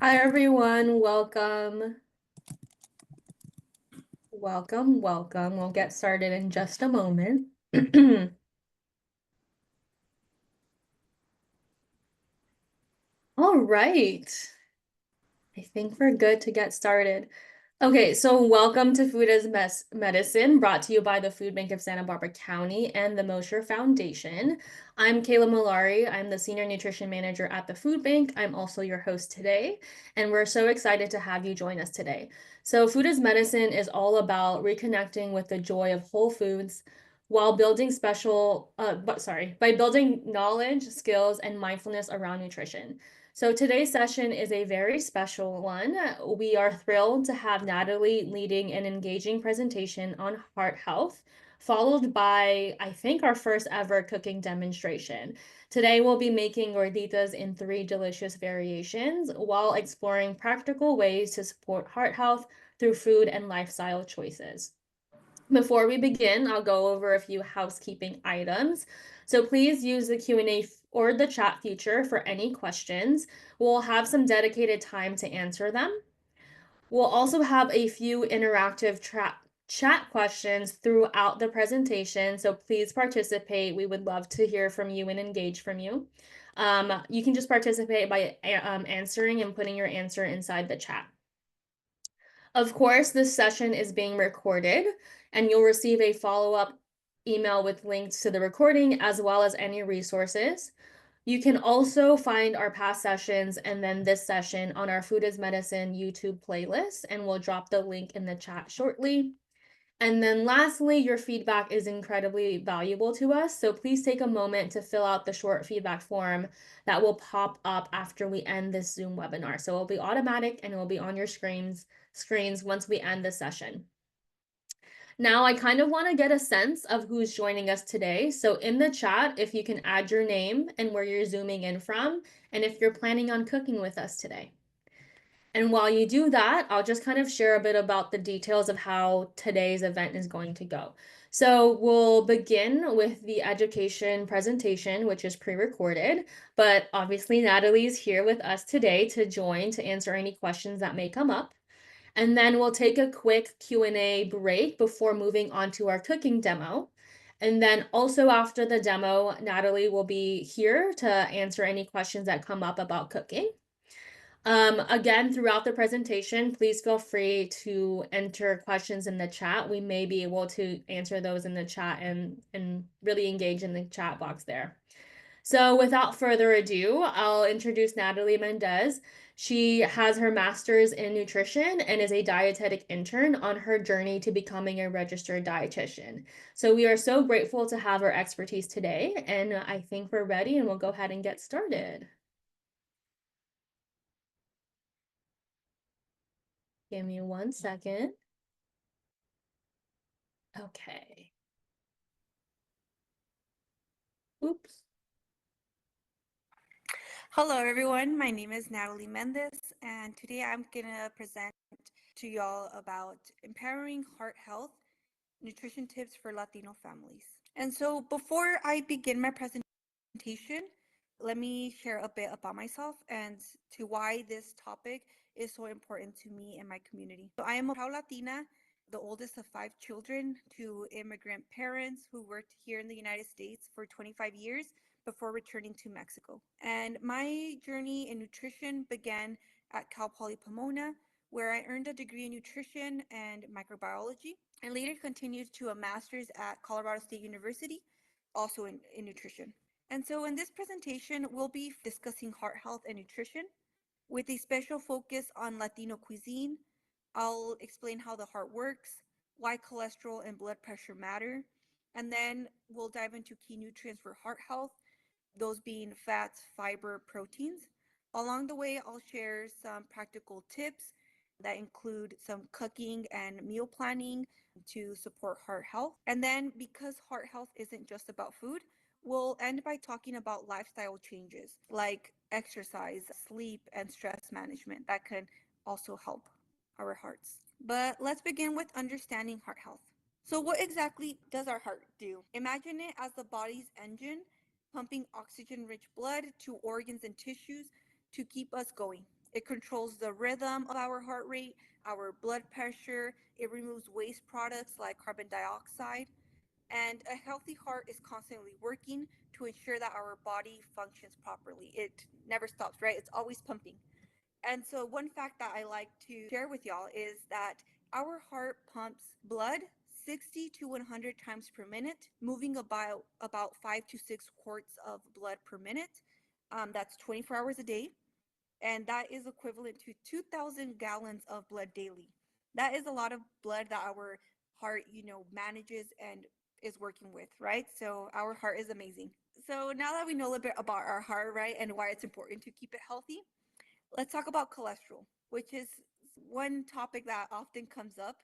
Hi everyone, welcome. Welcome. We'll get started in just a moment. All right. I think we're good to get started. Okay, so welcome to Food as Medicine, brought to you by the Food Bank of Santa Barbara County and the Mosher Foundation. I'm Kayla Malari. I'm the Senior Nutrition Manager at the Food Bank. I'm also your host today, and we're so excited to have you join us today. So Food as Medicine is all about reconnecting with the joy of whole foods while building by building knowledge, skills, and mindfulness around nutrition. So today's session is a very special one. We are thrilled to have Natalie leading an engaging presentation on heart health, followed by, I think, our first ever cooking demonstration. Today we'll be making gorditas in 3 delicious variations while exploring practical ways to support heart health through food and lifestyle choices. Before we begin, I'll go over a few housekeeping items. So please use the Q&A or the chat feature for any questions. We'll have some dedicated time to answer them. We'll also have a few interactive chat questions throughout the presentation, so please participate. We would love to hear from you and engage from you. You can just participate by answering and putting your answer inside the chat. Of course, this session is being recorded, and you'll receive a follow-up email with links to the recording as well as any resources. You can also find our past sessions and then this session on our Food as Medicine YouTube playlist, and we'll drop the link in the chat shortly. And then lastly, your feedback is incredibly valuable to us, so please take a moment to fill out the short feedback form that will pop up after we end this Zoom webinar. So it'll be automatic and it will be on your screens once we end the session. Now, I kind of want to get a sense of who's joining us today. So in the chat, if you can add your name and where you're zooming in from, and if you're planning on cooking with us today. And while you do that, I'll just kind of share a bit about the details of how today's event is going to go. So we'll begin with the education presentation, which is pre-recorded, but obviously Natalie's here with us today to join to answer any questions that may come up. And then we'll take a quick Q&A break before moving on to our cooking demo. And then also after the demo, Natalie will be here to answer any questions that come up about cooking. Again, throughout the presentation, please feel free to enter questions in the chat. We may be able to answer those in the chat and really engage in the chat box there. So without further ado, I'll introduce Natalie Mendez. She has her master's in nutrition and is a dietetic intern on her journey to becoming a registered dietitian. So we are so grateful to have her expertise today, and I think we're ready and we'll go ahead and get started. Give me 1 second. Okay. Oops. Hello, everyone. My name is Natalie Mendez, and today I'm going to present to y'all about empowering heart health, nutrition tips for Latino families. And so before I begin my presentation, let me share a bit about myself and to why this topic is so important to me and my community. So I am a proud Latina, the oldest of 5 children to immigrant parents who worked here in the United States for 25 years before returning to Mexico. And my journey in nutrition began at Cal Poly Pomona, where I earned a degree in nutrition and microbiology, and later continued to a master's at Colorado State University, also in nutrition. And so in this presentation, we'll be discussing heart health and nutrition with a special focus on Latino cuisine. I'll explain how the heart works, why cholesterol and blood pressure matter, and then we'll dive into key nutrients for heart health, those being fats, fiber, proteins. Along the way, I'll share some practical tips that include some cooking and meal planning to support heart health. And then, because heart health isn't just about food, we'll end by talking about lifestyle changes like exercise, sleep, and stress management that can also help our hearts. But let's begin with understanding heart health. So, what exactly does our heart do? Imagine it as the body's engine, pumping oxygen rich blood to organs and tissues to keep us going. It controls the rhythm of our heart rate, our blood pressure. It removes waste products like carbon dioxide. And a healthy heart is constantly working to ensure that our body functions properly. It never stops, right? It's always pumping. And so, one fact that I like to share with y'all is that our heart pumps blood 60 to 100 times per minute, moving about 5 to 6 quarts of blood per minute. That's 24 hours a day. And that is equivalent to 2,000 gallons of blood daily. That is a lot of blood that our heart, manages and is working with, right? So our heart is amazing. So now that we know a little bit about our heart, right, and why it's important to keep it healthy, let's talk about cholesterol, which is one topic that often comes up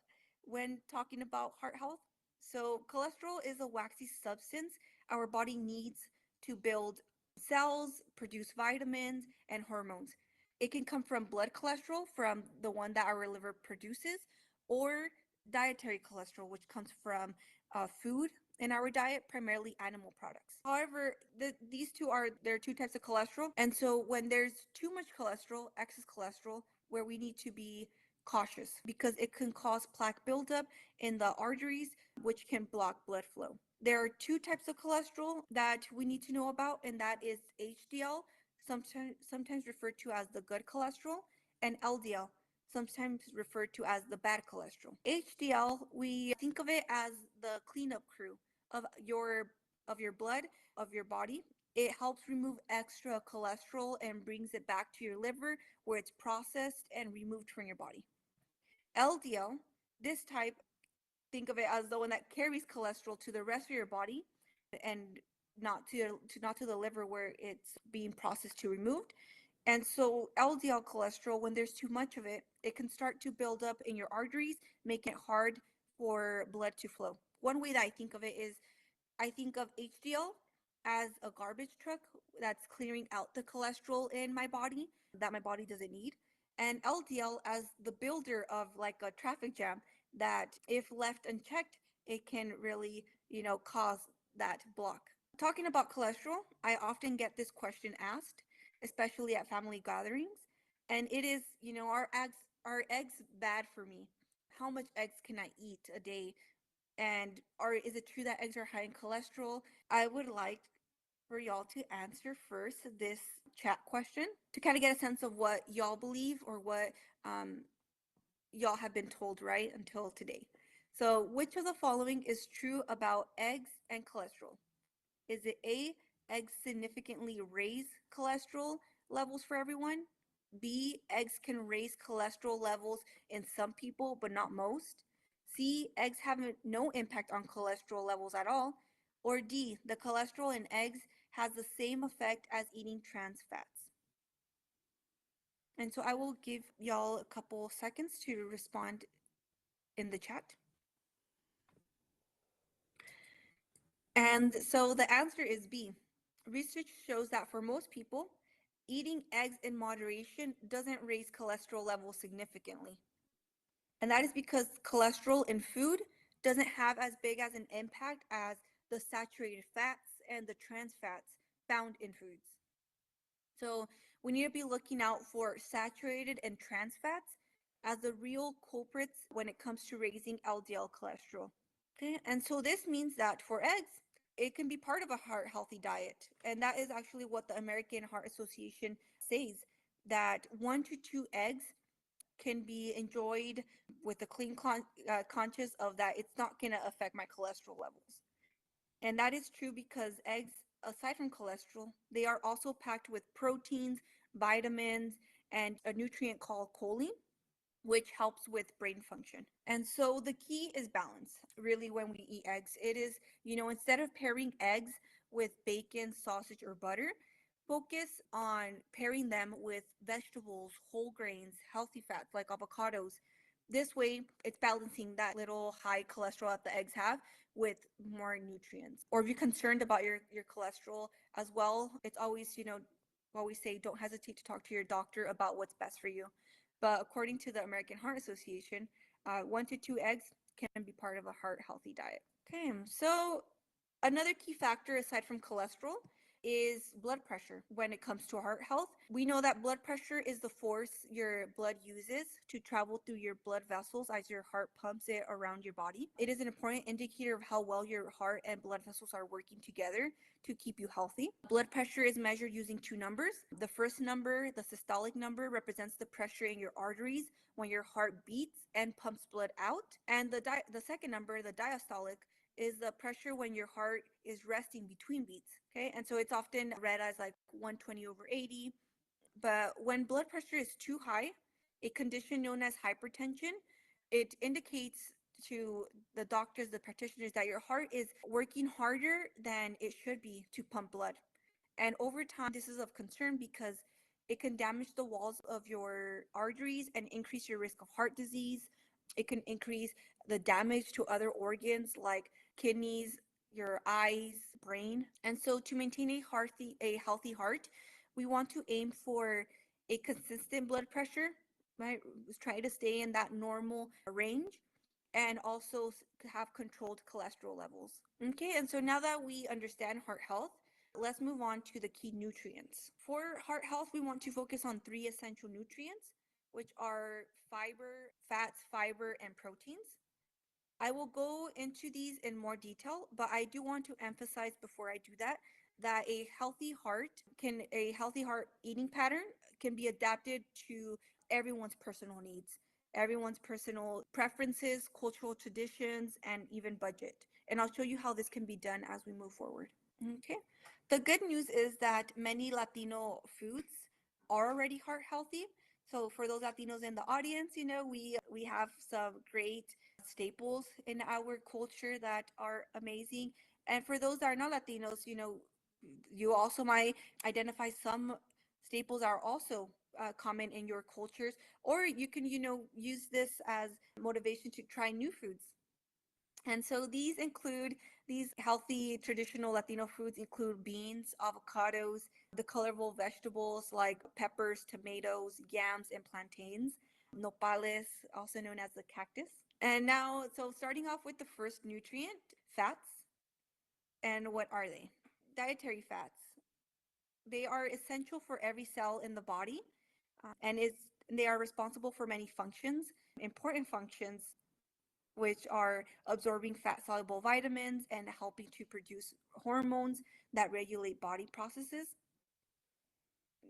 when talking about heart health. So, cholesterol is a waxy substance our body needs to build cells, produce vitamins, and hormones. It can come from blood cholesterol, from the one that our liver produces, or dietary cholesterol, which comes from food in our diet, primarily animal products. However, these two are there are two types of cholesterol, and so when there's too much cholesterol, excess cholesterol, where we need to be cautious because it can cause plaque buildup in the arteries, which can block blood flow. There are two types of cholesterol that we need to know about, and that is HDL, sometimes referred to as the good cholesterol, and LDL, sometimes referred to as the bad cholesterol. HDL, we think of it as the cleanup crew of your blood, of your body. It helps remove extra cholesterol and brings it back to your liver where it's processed and removed from your body. LDL, this type, think of it as the one that carries cholesterol to the rest of your body and not to the liver where it's being processed to removed. And so LDL cholesterol, when there's too much of it, it can start to build up in your arteries, making it hard for blood to flow. One way that I think of it is I think of HDL as a garbage truck that's clearing out the cholesterol in my body that my body doesn't need, and LDL as the builder of like a traffic jam that, if left unchecked, it can really, cause that block. Talking about cholesterol, I often get this question asked, especially at family gatherings, and it is, are eggs bad for me? How much eggs can I eat a day? And is it true that eggs are high in cholesterol? I would like for y'all to answer first this chat question to kind of get a sense of what y'all believe or what um, y'all have been told right until today. So, which of the following is true about eggs and cholesterol? Is it A, eggs significantly raise cholesterol levels for everyone? B, eggs can raise cholesterol levels in some people, but not most? C, eggs have no impact on cholesterol levels at all? Or D, the cholesterol in eggs has the same effect as eating trans fats? And so I will give y'all a couple seconds to respond in the chat. And so the answer is B. Research shows that for most people, eating eggs in moderation doesn't raise cholesterol levels significantly. And that is because cholesterol in food doesn't have as big as an impact as the saturated fats and the trans fats found in foods. So we need to be looking out for saturated and trans fats as the real culprits when it comes to raising LDL cholesterol. Okay, and so this means that for eggs, it can be part of a heart healthy diet. And that is actually what the American Heart Association says, that 1 to 2 eggs can be enjoyed with a clean conscious of that it's not going to affect my cholesterol levels. And that is true because eggs, aside from cholesterol, they are also packed with proteins, vitamins, and a nutrient called choline, which helps with brain function. And so the key is balance, really, when we eat eggs. It is, instead of pairing eggs with bacon, sausage, or butter, focus on pairing them with vegetables, whole grains, healthy fats like avocados. This way, it's balancing that little high cholesterol that the eggs have with more nutrients. Or if you're concerned about your cholesterol as well, it's always, always say don't hesitate to talk to your doctor about what's best for you. But according to the American Heart Association, 1 to 2 eggs can be part of a heart healthy diet. Okay, so another key factor aside from cholesterol is blood pressure. When it comes to heart health, we know that blood pressure is the force your blood uses to travel through your blood vessels as your heart pumps it around your body. It is an important indicator of how well your heart and blood vessels are working together to keep you healthy. Blood pressure is measured using two numbers. The first number, the systolic number, represents the pressure in your arteries when your heart beats and pumps blood out. And the second number, the diastolic, is the pressure when your heart is resting between beats. Okay, and so it's often read as like 120 over 80. But when blood pressure is too high, a condition known as hypertension, it indicates to the doctors, the practitioners, that your heart is working harder than it should be to pump blood. And over time, this is of concern because it can damage the walls of your arteries and increase your risk of heart disease. It can increase the damage to other organs like kidneys, your eyes, brain. And so to maintain a healthy heart, we want to aim for a consistent blood pressure, right? Try to stay in that normal range and also have controlled cholesterol levels. Okay, and so now that we understand heart health, let's move on to the key nutrients. For heart health, we want to focus on three essential nutrients, which are fiber, fats, fiber, and proteins. I will go into these in more detail, but I do want to emphasize before I do that that a healthy heart eating pattern can be adapted to everyone's personal needs, everyone's personal preferences, cultural traditions, and even budget. And I'll show you how this can be done as we move forward. Okay. The good news is that many Latino foods are already heart healthy. So for those Latinos in the audience, we have some great staples in our culture that are amazing. And for those that are not Latinos, you also might identify some staples are also common in your cultures, or you can, use this as motivation to try new foods. And so these healthy traditional Latino foods include beans, avocados, the colorful vegetables like peppers, tomatoes, yams, and plantains, nopales, also known as the cactus. And now, so starting off with the first nutrient, fats. And what are they? Dietary fats. They are essential for every cell in the body, and they are responsible for many functions, important functions, which are absorbing fat soluble vitamins and helping to produce hormones that regulate body processes.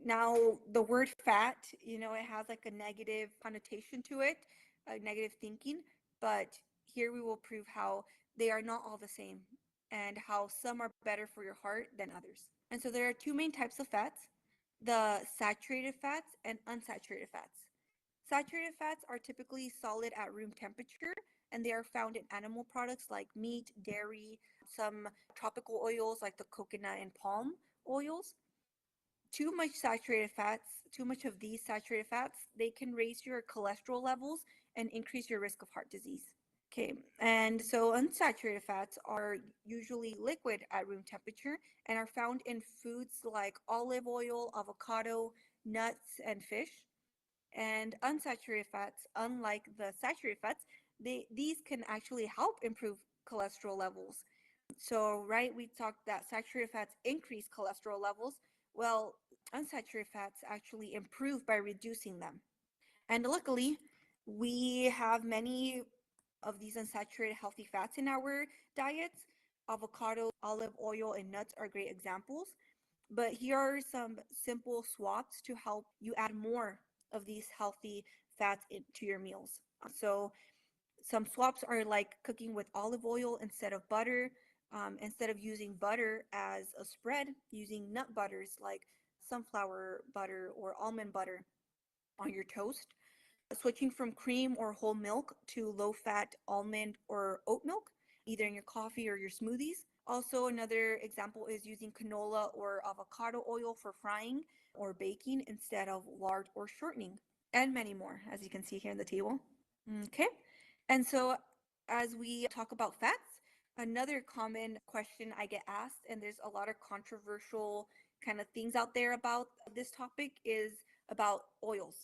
Now, the word fat, it has like a negative connotation to it, a negative thinking, but here we will prove how they are not all the same and how some are better for your heart than others. And so there are two main types of fats, the saturated fats and unsaturated fats. Saturated fats are typically solid at room temperature, and they are found in animal products like meat, dairy, some tropical oils like the coconut and palm oils. Too much of these saturated fats, they can raise your cholesterol levels and increase your risk of heart disease. Okay, and so unsaturated fats are usually liquid at room temperature and are found in foods like olive oil, avocado, nuts, and fish. And unsaturated fats, unlike the saturated fats, these can actually help improve cholesterol levels. So, right, we talked that saturated fats increase cholesterol levels. Well, unsaturated fats actually improve by reducing them. And luckily, we have many of these unsaturated healthy fats in our diets. Avocado, olive oil, and nuts are great examples. But here are some simple swaps to help you add more of these healthy fats into your meals. So, some swaps are like cooking with olive oil instead of butter. Instead of using butter as a spread, using nut butters like sunflower butter or almond butter on your toast. Switching from cream or whole milk to low fat almond or oat milk, either in your coffee or your smoothies. Also, another example is using canola or avocado oil for frying or baking instead of lard or shortening, and many more, as you can see here in the table. Okay, and so as we talk about fats, another common question I get asked, and there's a lot of controversial kind of things out there about this topic, is about oils.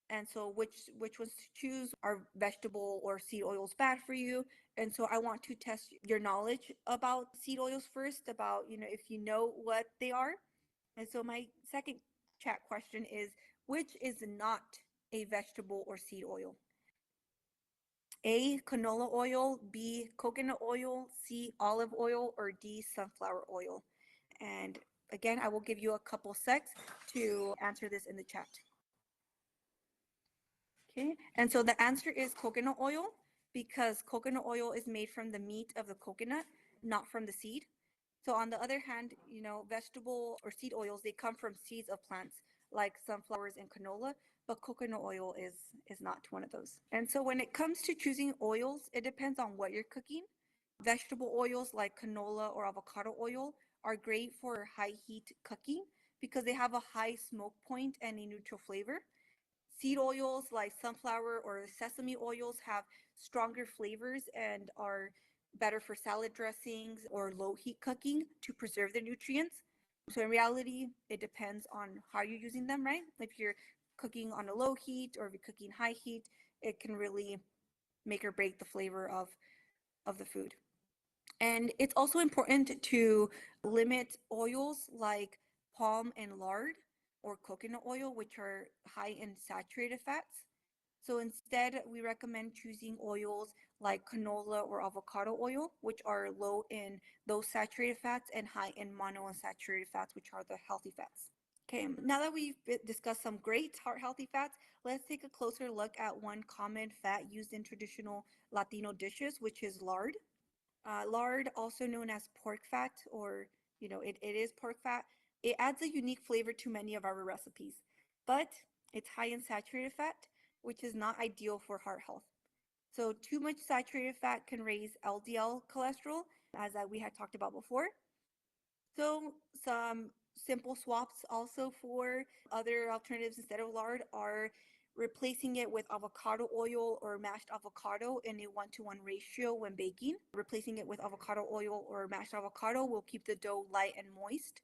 And so which ones to choose? Are vegetable or seed oils bad for you? And so I want to test your knowledge about seed oils first, about, if you know what they are. And so my second chat question is, which is not a vegetable or seed oil? A, canola oil, B, coconut oil, C, olive oil, or D, sunflower oil? And again, I will give you a couple secs to answer this in the chat. Okay, and so the answer is coconut oil, because coconut oil is made from the meat of the coconut, not from the seed. So on the other hand, vegetable or seed oils, they come from seeds of plants like sunflowers and canola, but coconut oil is not one of those. And so when it comes to choosing oils, it depends on what you're cooking. Vegetable oils like canola or avocado oil are great for high heat cooking because they have a high smoke point and a neutral flavor. Seed oils like sunflower or sesame oils have stronger flavors and are better for salad dressings or low heat cooking to preserve the nutrients. So in reality, it depends on how you're using them, right? If you're cooking on a low heat or if you're cooking high heat, it can really make or break the flavor of the food. And it's also important to limit oils like palm and lard or coconut oil, which are high in saturated fats. So instead, we recommend choosing oils like canola or avocado oil, which are low in those saturated fats and high in monounsaturated fats, which are the healthy fats. Okay, now that we've discussed some great heart healthy fats, let's take a closer look at one common fat used in traditional Latino dishes, which is lard. Lard, also known as pork fat, or it is pork fat. It adds a unique flavor to many of our recipes, but it's high in saturated fat, which is not ideal for heart health. So too much saturated fat can raise LDL cholesterol, as we had talked about before. So some simple swaps also for other alternatives instead of lard are replacing it with avocado oil or mashed avocado in a 1-to-1 ratio when baking. Replacing it with avocado oil or mashed avocado will keep the dough light and moist.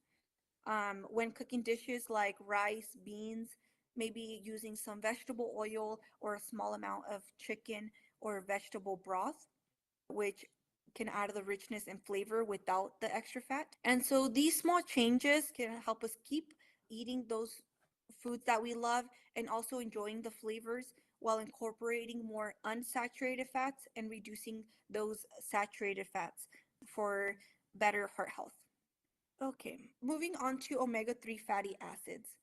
When cooking dishes like rice, beans, maybe using some vegetable oil or a small amount of chicken or vegetable broth, which can add the richness and flavor without the extra fat. And so these small changes can help us keep eating those foods that we love and also enjoying the flavors while incorporating more unsaturated fats and reducing those saturated fats for better heart health. Okay, moving on to omega-3 fatty acids.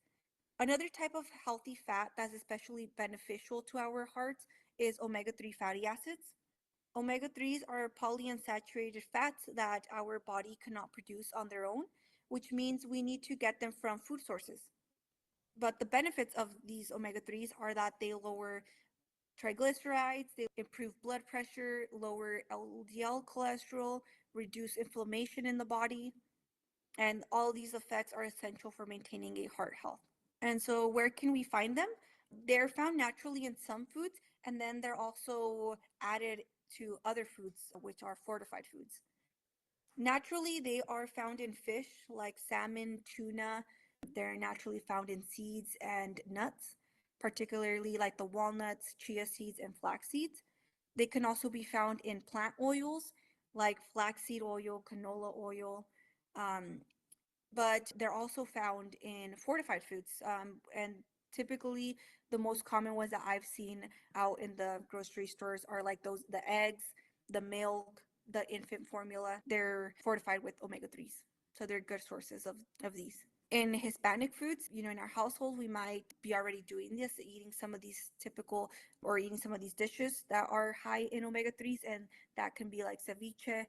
Another type of healthy fat that's especially beneficial to our hearts is omega-3 fatty acids. Omega-3s are polyunsaturated fats that our body cannot produce on their own, which means we need to get them from food sources. But the benefits of these omega-3s are that they lower triglycerides, they improve blood pressure, lower LDL cholesterol, reduce inflammation in the body, and all these effects are essential for maintaining a heart health. And so where can we find them? They're found naturally in some foods, and then they're also added to other foods, which are fortified foods. Naturally, they are found in fish like salmon, tuna. They're naturally found in seeds and nuts, particularly like the walnuts, chia seeds, and flax seeds. They can also be found in plant oils like flaxseed oil, canola oil, um, but they're also found in fortified foods. And typically, the most common ones that I've seen out in the grocery stores are like the eggs, the milk, the infant formula. They're fortified with omega-3s. So they're good sources of these. In Hispanic foods, in our household, we might be already doing this, eating some of these typical or eating some of these dishes that are high in omega-3s, and that can be like ceviche,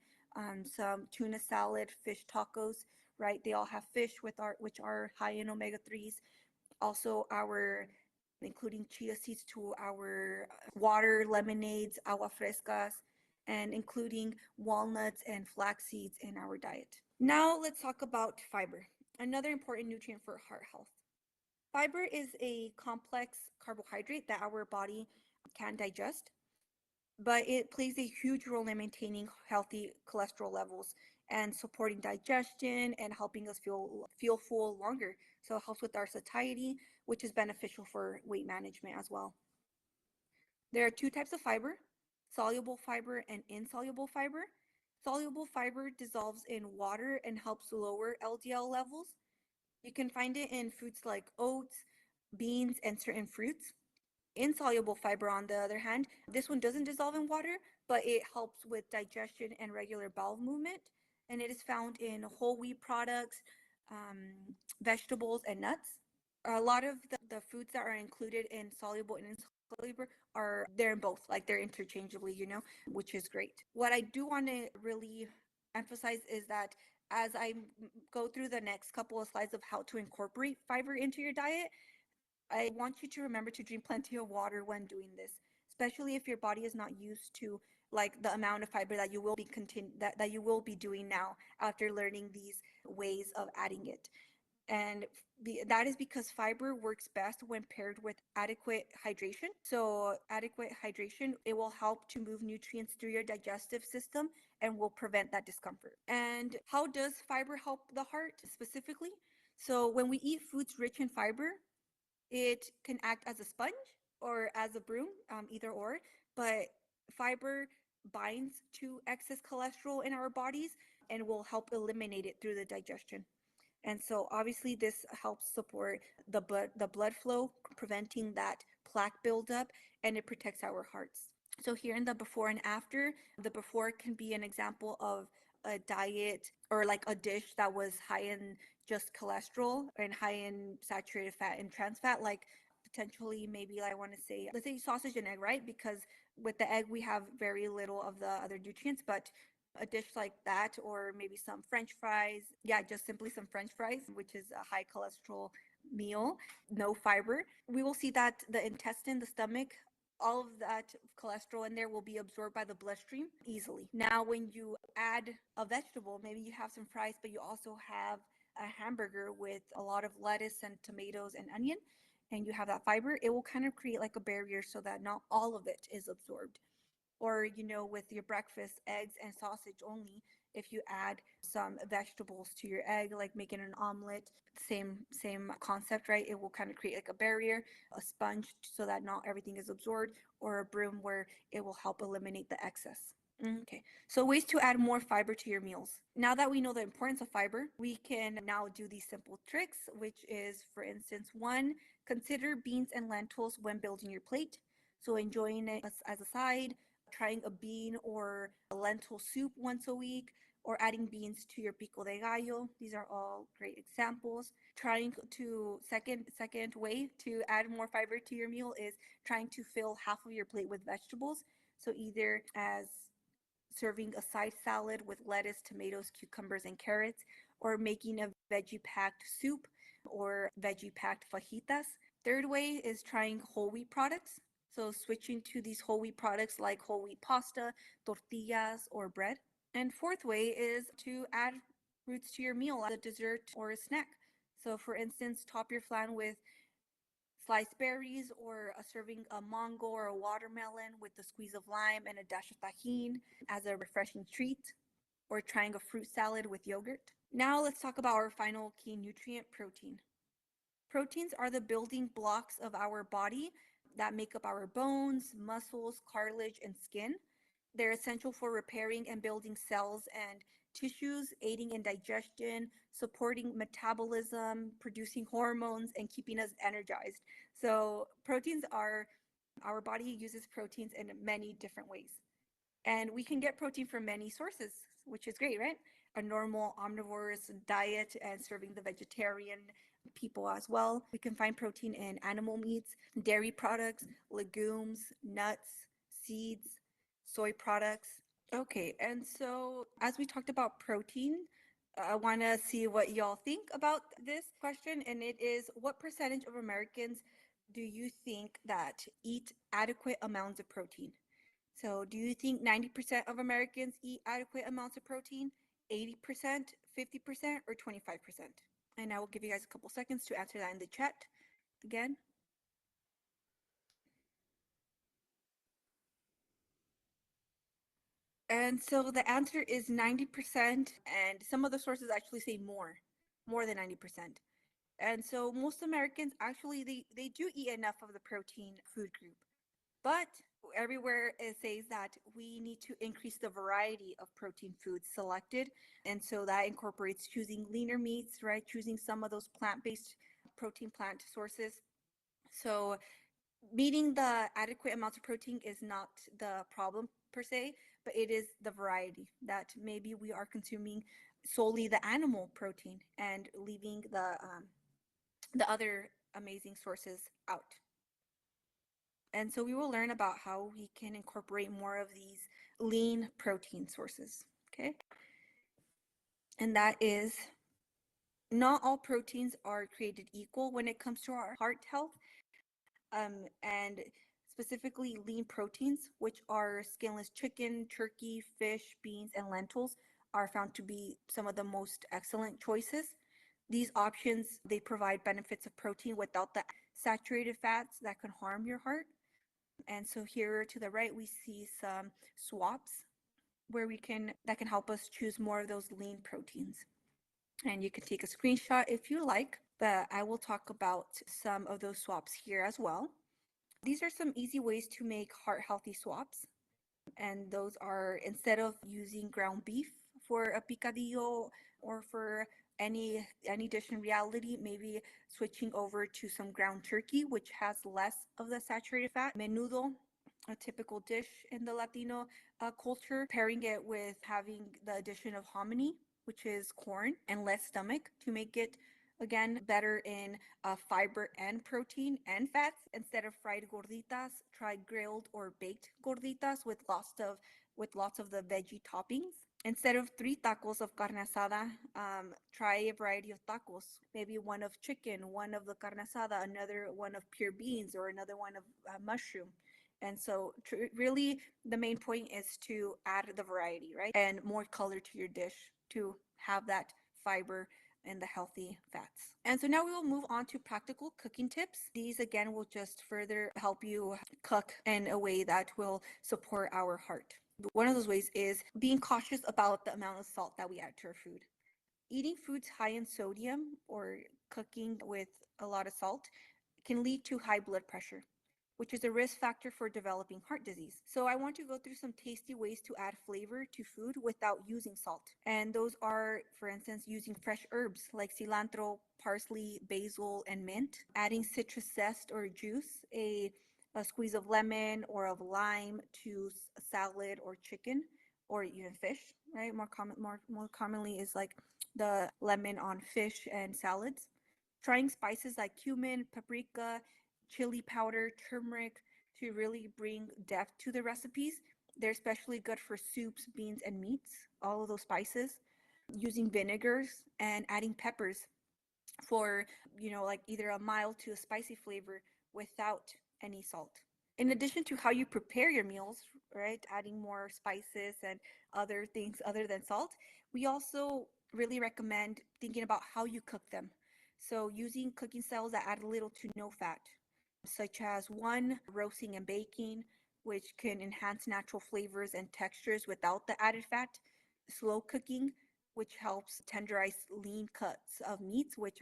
some tuna salad, fish tacos, right? They all have fish which are high in omega-3s. Also our including chia seeds to our water, lemonades, agua frescas, and including walnuts and flax seeds in our diet. Now let's talk about fiber, another important nutrient for heart health. Fiber is a complex carbohydrate that our body can digest, but it plays a huge role in maintaining healthy cholesterol levels and supporting digestion and helping us feel full longer. So it helps with our satiety, which is beneficial for weight management as well. There are two types of fiber, soluble fiber and insoluble fiber. Soluble fiber dissolves in water and helps lower LDL levels. You can find it in foods like oats, beans, and certain fruits. Insoluble fiber, on the other hand, this one doesn't dissolve in water, but it helps with digestion and regular bowel movement. And it is found in whole wheat products, vegetables, and nuts. A lot of the foods that are included in soluble and insoluble are there in both, like they're interchangeably, which is great. What I do want to really emphasize is that as I go through the next couple of slides of how to incorporate fiber into your diet, I want you to remember to drink plenty of water when doing this, especially if your body is not used to like the amount of fiber that you will be that you will be doing now after learning these ways of adding it. And that is because fiber works best when paired with adequate hydration. So adequate hydration, it will help to move nutrients through your digestive system and will prevent that discomfort. And how does fiber help the heart specifically? So when we eat foods rich in fiber, it can act as a sponge or as a broom, either or, but fiber binds to excess cholesterol in our bodies and will help eliminate it through the digestion. And so obviously this helps support the blood flow, preventing that plaque buildup, and it protects our hearts. So here in the before and after, the before can be an example of a diet or like a dish that was high in just cholesterol and high in saturated fat and trans fat, like potentially maybe I want to say, let's say sausage and egg, right? Because with the egg, we have very little of the other nutrients, but a dish like that, or maybe some French fries. Yeah, just simply some French fries, which is a high cholesterol meal, no fiber. We will see that the intestine, the stomach, all of that cholesterol in there will be absorbed by the bloodstream easily. Now, when you add a vegetable, maybe you have some fries, but you also have a hamburger with a lot of lettuce and tomatoes and onion, and you have that fiber, it will kind of create like a barrier so that not all of it is absorbed. Or with your breakfast, eggs and sausage only, if you add some vegetables to your egg, like making an omelet, same concept, right? It will kind of create like a barrier, a sponge, so that not everything is absorbed, or a broom where it will help eliminate the excess. Okay, so ways to add more fiber to your meals. Now that we know the importance of fiber, we can now do these simple tricks, which is, for instance, one, consider beans and lentils when building your plate. So enjoying it as a side, trying a bean or a lentil soup once a week, or adding beans to your pico de gallo. These are all great examples. Trying to second way to add more fiber to your meal is trying to fill half of your plate with vegetables. So either as serving a side salad with lettuce, tomatoes, cucumbers, and carrots, or making a veggie packed soup or veggie packed fajitas. Third way is trying whole wheat products. So switching to these whole wheat products like whole wheat pasta, tortillas, or bread. And fourth way is to add fruits to your meal as a dessert or a snack. So for instance, top your flan with sliced berries, or a serving a mango or a watermelon with a squeeze of lime and a dash of tajin as a refreshing treat, or trying a fruit salad with yogurt. Now let's talk about our final key nutrient, protein. Proteins are the building blocks of our body that make up our bones, muscles, cartilage, and skin. They're essential for repairing and building cells and tissues, aiding in digestion, supporting metabolism, producing hormones, and keeping us energized. So, our body uses proteins in many different ways. And we can get protein from many sources, which is great, right? A normal omnivorous diet and serving the vegetarian people as well. We can find protein in animal meats, dairy products, legumes, nuts, seeds, soy products. Okay, and so as we talked about protein, I want to see what y'all think about this question. And it is, what percentage of Americans do you think that eat adequate amounts of protein? So, do you think 90% of Americans eat adequate amounts of protein, 80%, 50%, or 25%? And I will give you guys a couple seconds to answer that in the chat again. And so the answer is 90%, and some of the sources actually say more than 90%. And so most Americans actually they do eat enough of the protein food group. But everywhere it says that we need to increase the variety of protein foods selected. And so that incorporates choosing leaner meats, right? Choosing some of those plant-based protein plant sources. So meeting the adequate amounts of protein is not the problem per se, but it is the variety that maybe we are consuming solely the animal protein and leaving the other amazing sources out. And so we will learn about how we can incorporate more of these lean protein sources. Okay. And that is, not all proteins are created equal when it comes to our heart health. And specifically lean proteins, which are skinless chicken, turkey, fish, beans, and lentils, are found to be some of the most excellent choices. These options, they provide benefits of protein without the saturated fats that can harm your heart. And so here to the right, we see some swaps where we can that can help us choose more of those lean proteins. And you can take a screenshot if you like, but I will talk about some of those swaps here as well. These are some easy ways to make heart healthy swaps. And those are, instead of using ground beef for a picadillo or for any dish in reality, maybe switching over to some ground turkey, which has less of the saturated fat. Menudo, a typical dish in the Latino culture, pairing it with having the addition of hominy, which is corn, and less stomach to make it again better in fiber and protein and fats. Instead of fried gorditas, try grilled or baked gorditas with lots of the veggie toppings. Instead of 3 tacos of carne asada, try a variety of tacos. Maybe one of chicken, one of the carne asada, another one of pure beans, or another one of mushroom. And so really the main point is to add the variety, right? And more color to your dish to have that fiber and the healthy fats. And so now we will move on to practical cooking tips. These again will just further help you cook in a way that will support our heart. One of those ways is being cautious about the amount of salt that we add to our food. Eating foods high in sodium or cooking with a lot of salt can lead to high blood pressure, which is a risk factor for developing heart disease. So I want to go through some tasty ways to add flavor to food without using salt. And those are, for instance, using fresh herbs like cilantro, parsley, basil, and mint, adding citrus zest or juice, a squeeze of lemon or of lime to a salad or chicken or even fish, right? More commonly is like the lemon on fish and salads. Trying spices like cumin, paprika, chili powder, turmeric to really bring depth to the recipes. They're especially good for soups, beans, and meats, all of those spices. Using vinegars and adding peppers for, like either a mild to a spicy flavor without any salt. In addition to how you prepare your meals, right, adding more spices and other things other than salt, we also really recommend thinking about how you cook them. So using cooking styles that add little to no fat, such as one, roasting and baking, which can enhance natural flavors and textures without the added fat. Slow cooking, which helps tenderize lean cuts of meats, which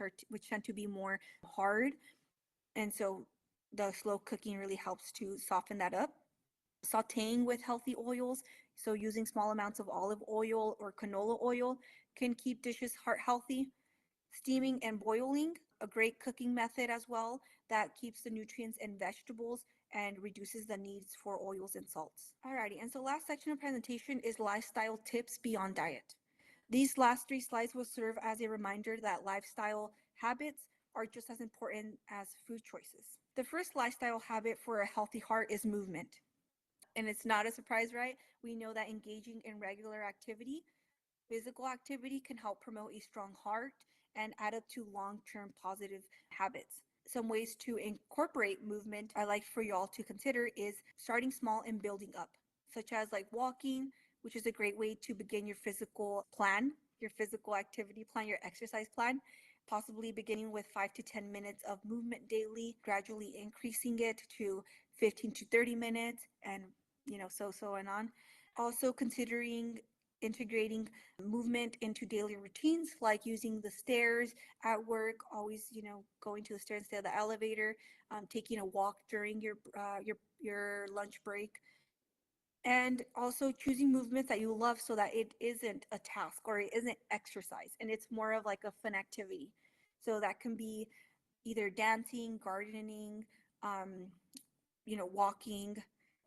tend to be more hard, and so the slow cooking really helps to soften that up. Sauteing with healthy oils, so using small amounts of olive oil or canola oil can keep dishes heart healthy. Steaming and boiling, a great cooking method as well that keeps the nutrients in vegetables and reduces the needs for oils and salts. Alrighty, and so last section of presentation is lifestyle tips beyond diet. These last 3 slides will serve as a reminder that lifestyle habits are just as important as food choices. The first lifestyle habit for a healthy heart is movement. And it's not a surprise, right? We know that engaging in regular activity, physical activity, can help promote a strong heart and add up to long-term positive habits. Some ways to incorporate movement I like for y'all to consider is starting small and building up, such as like walking, which is a great way to begin your physical plan, your physical activity plan, your exercise plan. Possibly beginning with 5 to 10 minutes of movement daily, gradually increasing it to 15 to 30 minutes, and so and on. Also considering integrating movement into daily routines, like using the stairs at work, always, going to the stairs instead of the elevator, taking a walk during your lunch break, and also choosing movements that you love so that it isn't a task or it isn't exercise and it's more of like a fun activity. So that can be either dancing, gardening, um,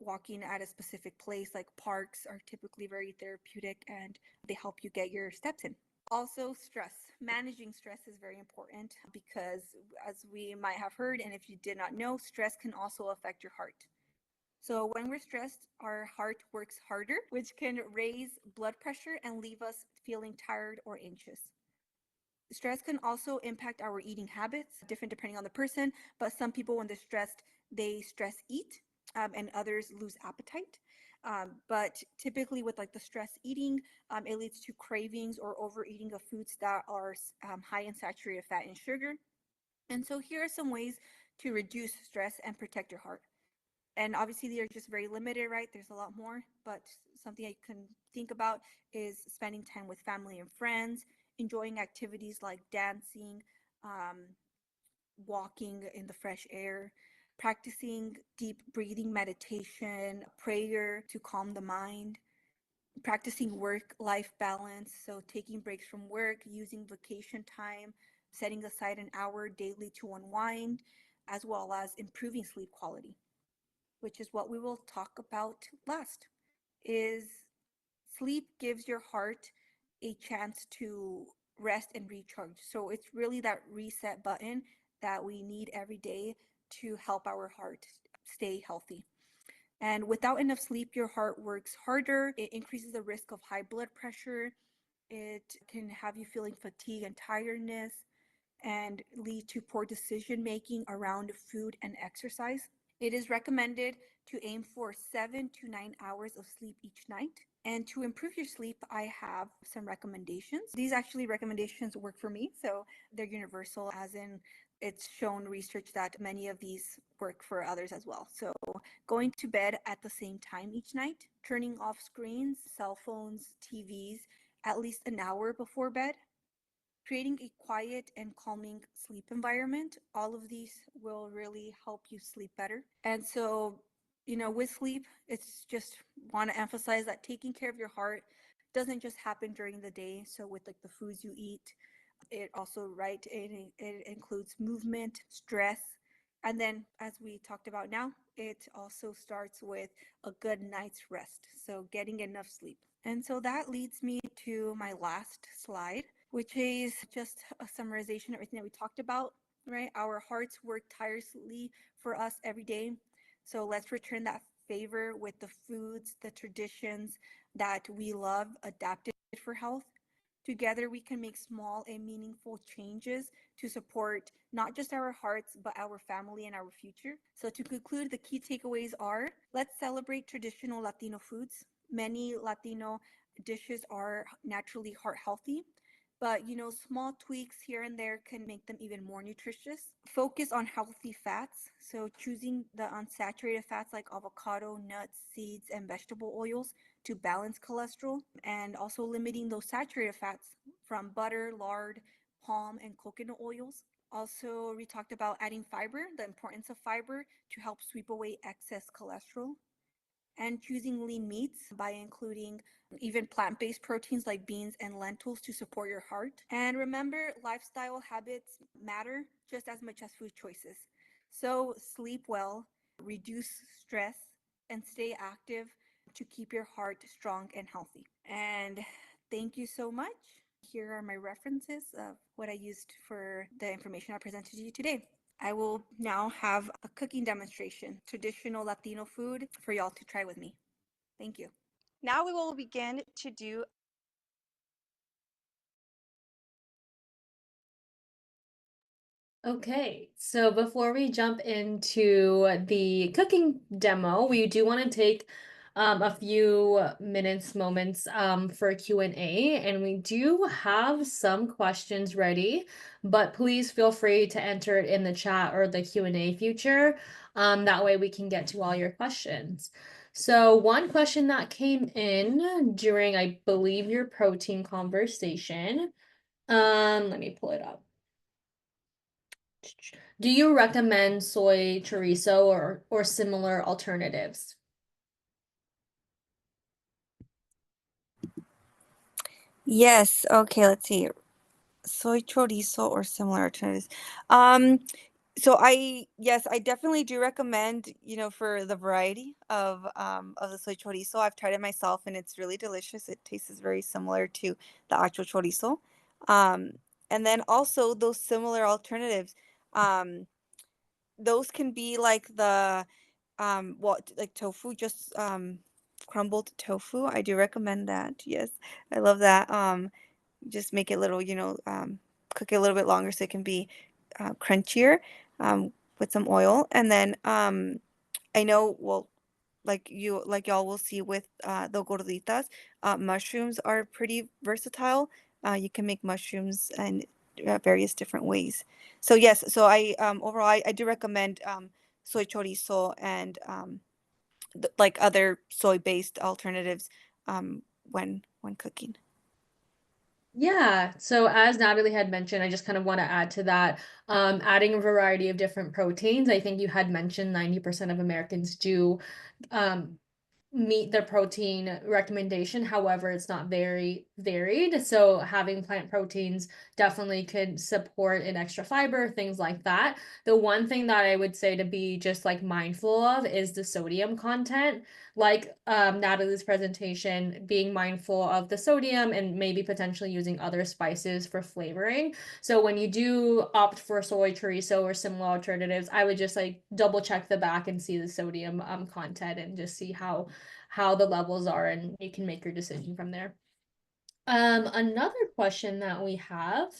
walking at a specific place. Like parks are typically very therapeutic and they help you get your steps in. Also, stress. Managing stress is very important because, as we might have heard, and if you did not know, stress can also affect your heart. So when we're stressed, our heart works harder, which can raise blood pressure and leave us feeling tired or anxious. Stress can also impact our eating habits, different depending on the person, but some people, when they're stressed, they stress eat, and others lose appetite. But typically, with like the stress eating, it leads to cravings or overeating of foods that are high in saturated fat and sugar. And so, here are some ways to reduce stress and protect your heart. And obviously, they're just very limited, right? There's a lot more, but something I can think about is spending time with family and friends, enjoying activities like dancing, um, walking in the fresh air, practicing deep breathing meditation, prayer to calm the mind, practicing work life balance. So, taking breaks from work, using vacation time, setting aside an hour daily to unwind, as well as improving sleep quality, which is what we will talk about last, is sleep gives your heart a chance to rest and recharge. So it's really that reset button that we need every day to help our heart stay healthy. And without enough sleep, your heart works harder. It increases the risk of high blood pressure. It can have you feeling fatigue and tiredness and lead to poor decision making around food and exercise. It is recommended to aim for 7 to 9 hours of sleep each night. And to improve your sleep, I have some recommendations. These actually recommendations work for me, so they're universal, as in it's shown research that many of these work for others as well. So, going to bed at the same time each night, turning off screens, cell phones, TVs at least an hour before bed, creating a quiet and calming sleep environment. All of these will really help you sleep better. And so, with sleep, it's just want to emphasize that taking care of your heart doesn't just happen during the day. So, with like the foods you eat, it also, right, it includes movement, stress, and then, as we talked about now, it also starts with a good night's rest. So, getting enough sleep. And so that leads me to my last slide, which is just a summarization of everything that we talked about, right? Our hearts work tirelessly for us every day. So let's return that favor with the foods, the traditions that we love, adapted for health. Together, we can make small and meaningful changes to support not just our hearts, but our family and our future. So, to conclude, the key takeaways are: let's celebrate traditional Latino foods. Many Latino dishes are naturally heart healthy, but small tweaks here and there can make them even more nutritious. Focus on healthy fats, so choosing the unsaturated fats like avocado, nuts, seeds, and vegetable oils to balance cholesterol, and also limiting those saturated fats from butter, lard, palm, and coconut oils. Also, we talked about adding fiber, the importance of fiber to help sweep away excess cholesterol, and choosing lean meats by including even plant-based proteins like beans and lentils to support your heart. And remember, lifestyle habits matter just as much as food choices. So sleep well, reduce stress, and stay active to keep your heart strong and healthy. And thank you so much. Here are my references of what I used for the information I presented to you today. I will now have a cooking demonstration, traditional Latino food, for y'all to try with me. Thank you. Now we will begin to do Okay, so before we jump into the cooking demo, we do want to take a few moments for Q&A, and we do have some questions ready, but please feel free to enter it in the chat or the Q&A feature. That way we can get to all your questions. So one question that came in during, I believe, your protein conversation. Let me pull it up. Do you recommend soy chorizo or similar alternatives? Yes. Okay. Let's see. Soy chorizo or similar alternatives. Um, yes, I definitely do recommend, for the variety of the soy chorizo. I've tried it myself and it's really delicious. It tastes very similar to the actual chorizo. Um, and then also those similar alternatives. Um, those can be like the like tofu, just crumbled tofu. I do recommend that. Yes, I love that. Just make it little, cook it a little bit longer so it can be crunchier, with some oil. And then I know, well, like y'all will see with the gorditas, mushrooms are pretty versatile. You can make mushrooms in various different ways. So yes, so I overall I do recommend soy chorizo and like other soy-based alternatives when cooking. Yeah, so as Natalie had mentioned, I just kind of want to add to that, adding a variety of different proteins. I think you had mentioned 90% of Americans do um, meet the protein recommendation. However, it's not very varied. So having plant proteins definitely could support an extra fiber, things like that. The one thing that I would say to be just like mindful of is the sodium content. Like Natalie's presentation, being mindful of the sodium and maybe potentially using other spices for flavoring. So when you do opt for soy chorizo or similar alternatives, I would just like double check the back and see the sodium content and just see how the levels are, and you can make your decision from there. Another question that we have,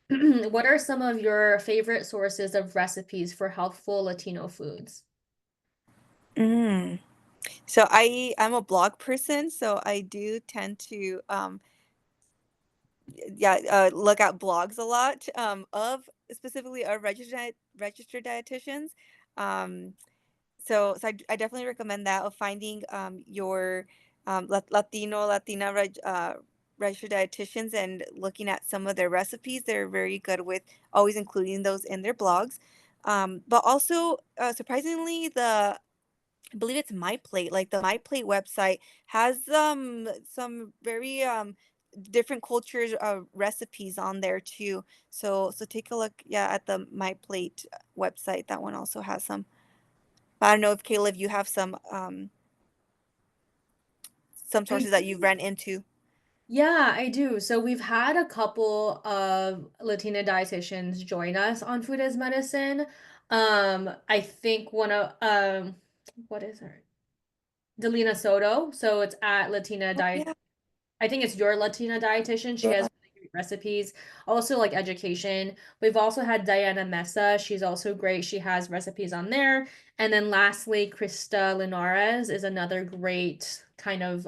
what are some of your favorite sources of recipes for healthful Latino foods? Mm. So I'm a blog person, so I do tend to yeah, look at blogs a lot of specifically of registered dietitians. Um, so I definitely recommend that of finding your Latina registered dietitians and looking at some of their recipes. They're very good with always including those in their blogs. But also, surprisingly, I believe it's My Plate. Like the My Plate website has some very different cultures recipes on there too. So take a look, yeah, at the My Plate website. That one also has some. I don't know if Caleb, you have some I sources that you've ran into. Yeah, I do. So we've had a couple of Latina dietitians join us on Food as Medicine. I think one of what is her? Delina Soto. So it's at Latina Oh Diet. yeah, I think it's Your Latina Dietitian. She you're has like, really great recipes, also like education. We've also had Diana Mesa. She's also great. She has recipes on there. And then lastly, Krista Linares is another great kind of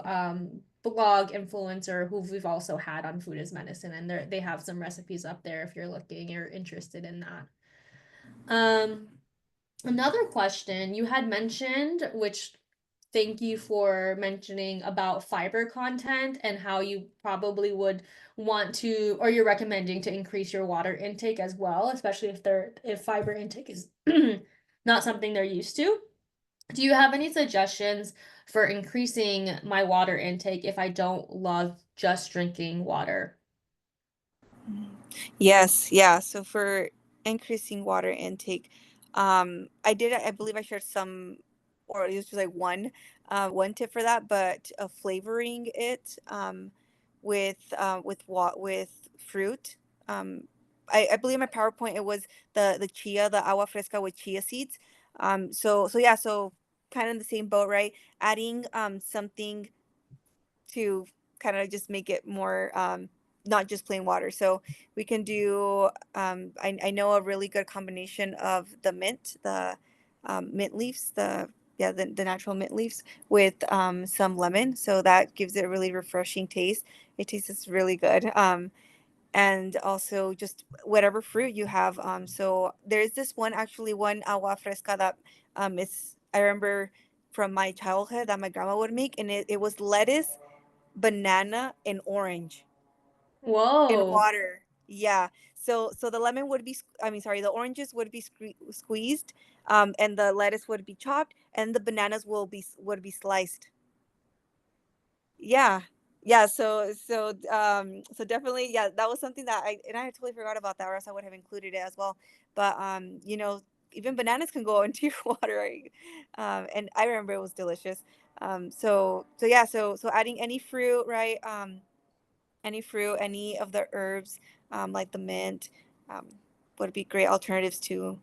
blog influencer who we've also had on Food is Medicine. And they have some recipes up there if you're looking or interested in that. Um, Another question you had mentioned, which thank you for mentioning about fiber content and how you probably would want to, or you're recommending to increase your water intake as well, especially if fiber intake is not something they're used to. Do you have any suggestions for increasing my water intake if I don't love just drinking water? mhm. Yes, yeah. So for increasing water intake, I believe I shared some, or it was just like one tip for that, but flavoring it with fruit. Um, I believe my PowerPoint it was the agua fresca with chia seeds. So yeah, so kind of in the same boat, right? Adding something to kind of just make it more not just plain water. So we can do I know a really good combination of the mint leaves, the natural mint leaves with some lemon. So that gives it a really refreshing taste. It tastes really good. And also just whatever fruit you have. So there's this one agua fresca that is I remember from my childhood that my grandma would make, and it was lettuce, banana, and orange in Whoa. water. Yeah. So the lemon would be, I mean, sorry, the oranges would be squeezed, and the lettuce would be chopped, and the bananas would be sliced. Yeah. Yeah, so definitely, yeah, that was something that I totally forgot about that, or else I would have included it as well. But even bananas can go into your water, right? And I remember it was delicious. So yeah, so adding any fruit, right? Any fruit, any of the herbs, like the mint, um, would be great alternatives to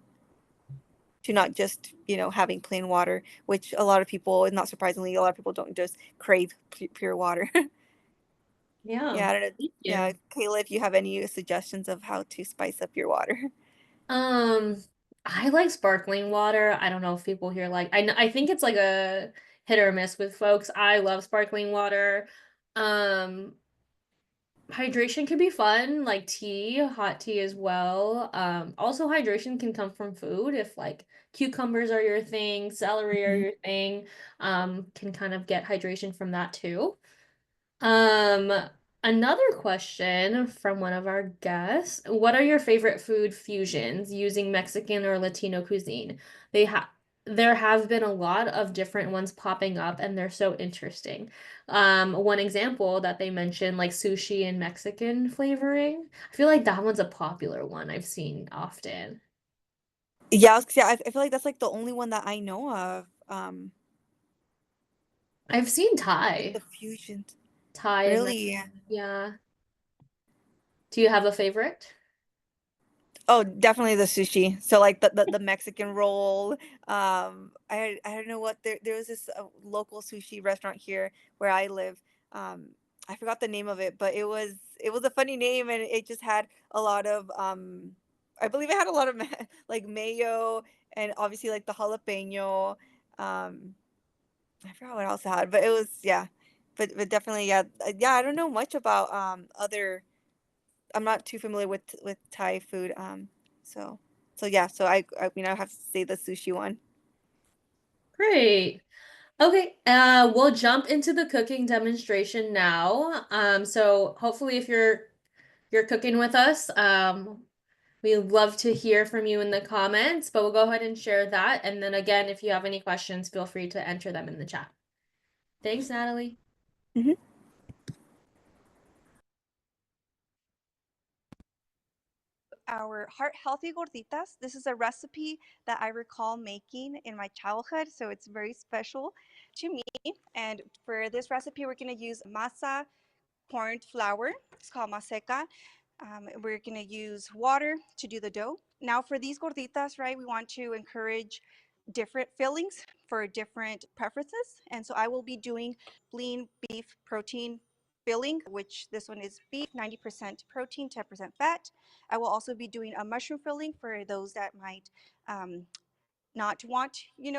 not just having plain water, which a lot of people, and not surprisingly, a lot of people don't just crave pure water. Yeah. Yeah, I don't know. Thank Yeah, you. Kayla, if you have any suggestions of how to spice up your water. Um, I like sparkling water. I don't know if people here like I think it's like a hit or miss with folks. I love sparkling water. Um, Hydration can be fun, like tea, hot tea as well. Also hydration can come from food if like cucumbers are your thing, celery are Mhm. your thing. Can kind of get hydration from that too. Um, Another question from one of our guests. What are your favorite food fusions using Mexican or Latino cuisine? They have There have been a lot of different ones popping up and they're so interesting. One example that they mentioned, like sushi and Mexican flavoring. I feel like that one's a popular one I've seen often. Yeah, I feel like that's like the only one that I know of. I've seen Like Thai. the fusions. Thai and Really? Mexican. Yeah. Do you have a favorite? Oh, definitely the sushi. So like the Mexican roll. I don't know what there was this local sushi restaurant here where I live. I forgot the name of it, but it was a funny name, and it just had a lot of I believe it had a lot of like mayo, and obviously like the jalapeno. Um, I forgot what else it had, but it was, yeah. But definitely, yeah. Yeah, I don't know much about other. I'm not too familiar with Thai food. So so yeah. So I mean, I have to say the sushi one. Great. Okay, we'll jump into the cooking demonstration now. So hopefully if you're cooking with us, we'd love to hear from you in the comments, but we'll go ahead and share that. And then again, if you have any questions, feel free to enter them in the chat. Thanks, Natalie. Hmm. Our heart healthy gorditas. This is a recipe that I recall making in my childhood, so it's very special to me. And for this recipe, we're going to use masa corn flour. It's called maseca. We're going to use water to do the dough. Now, for these gorditas, right, we want to encourage different fillings for different preferences. And so I will be doing lean beef protein filling, which this one is beef, 90% protein, 10% fat. I will also be doing a mushroom filling for those that might um, not want,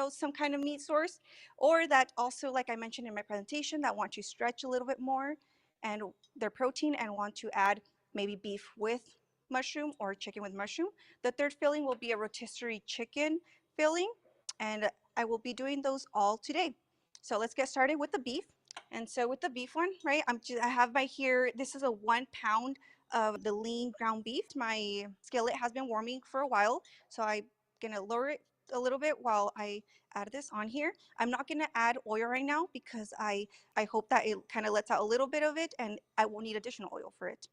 some kind of meat source, or that also, like I mentioned in my presentation, that want to stretch a little bit more and their protein and want to add maybe beef with mushroom or chicken with mushroom. The third filling will be a rotisserie chicken filling, and I will be doing those all today. So let's get started with the beef. And so with the beef one, right, I have my here, this is a 1 pound of the lean ground beef. My skillet has been warming for a while, so I'm gonna lower it a little bit while I add this on here. I'm not gonna add oil right now because I hope that it kind of lets out a little bit of it and I won't need additional oil for it.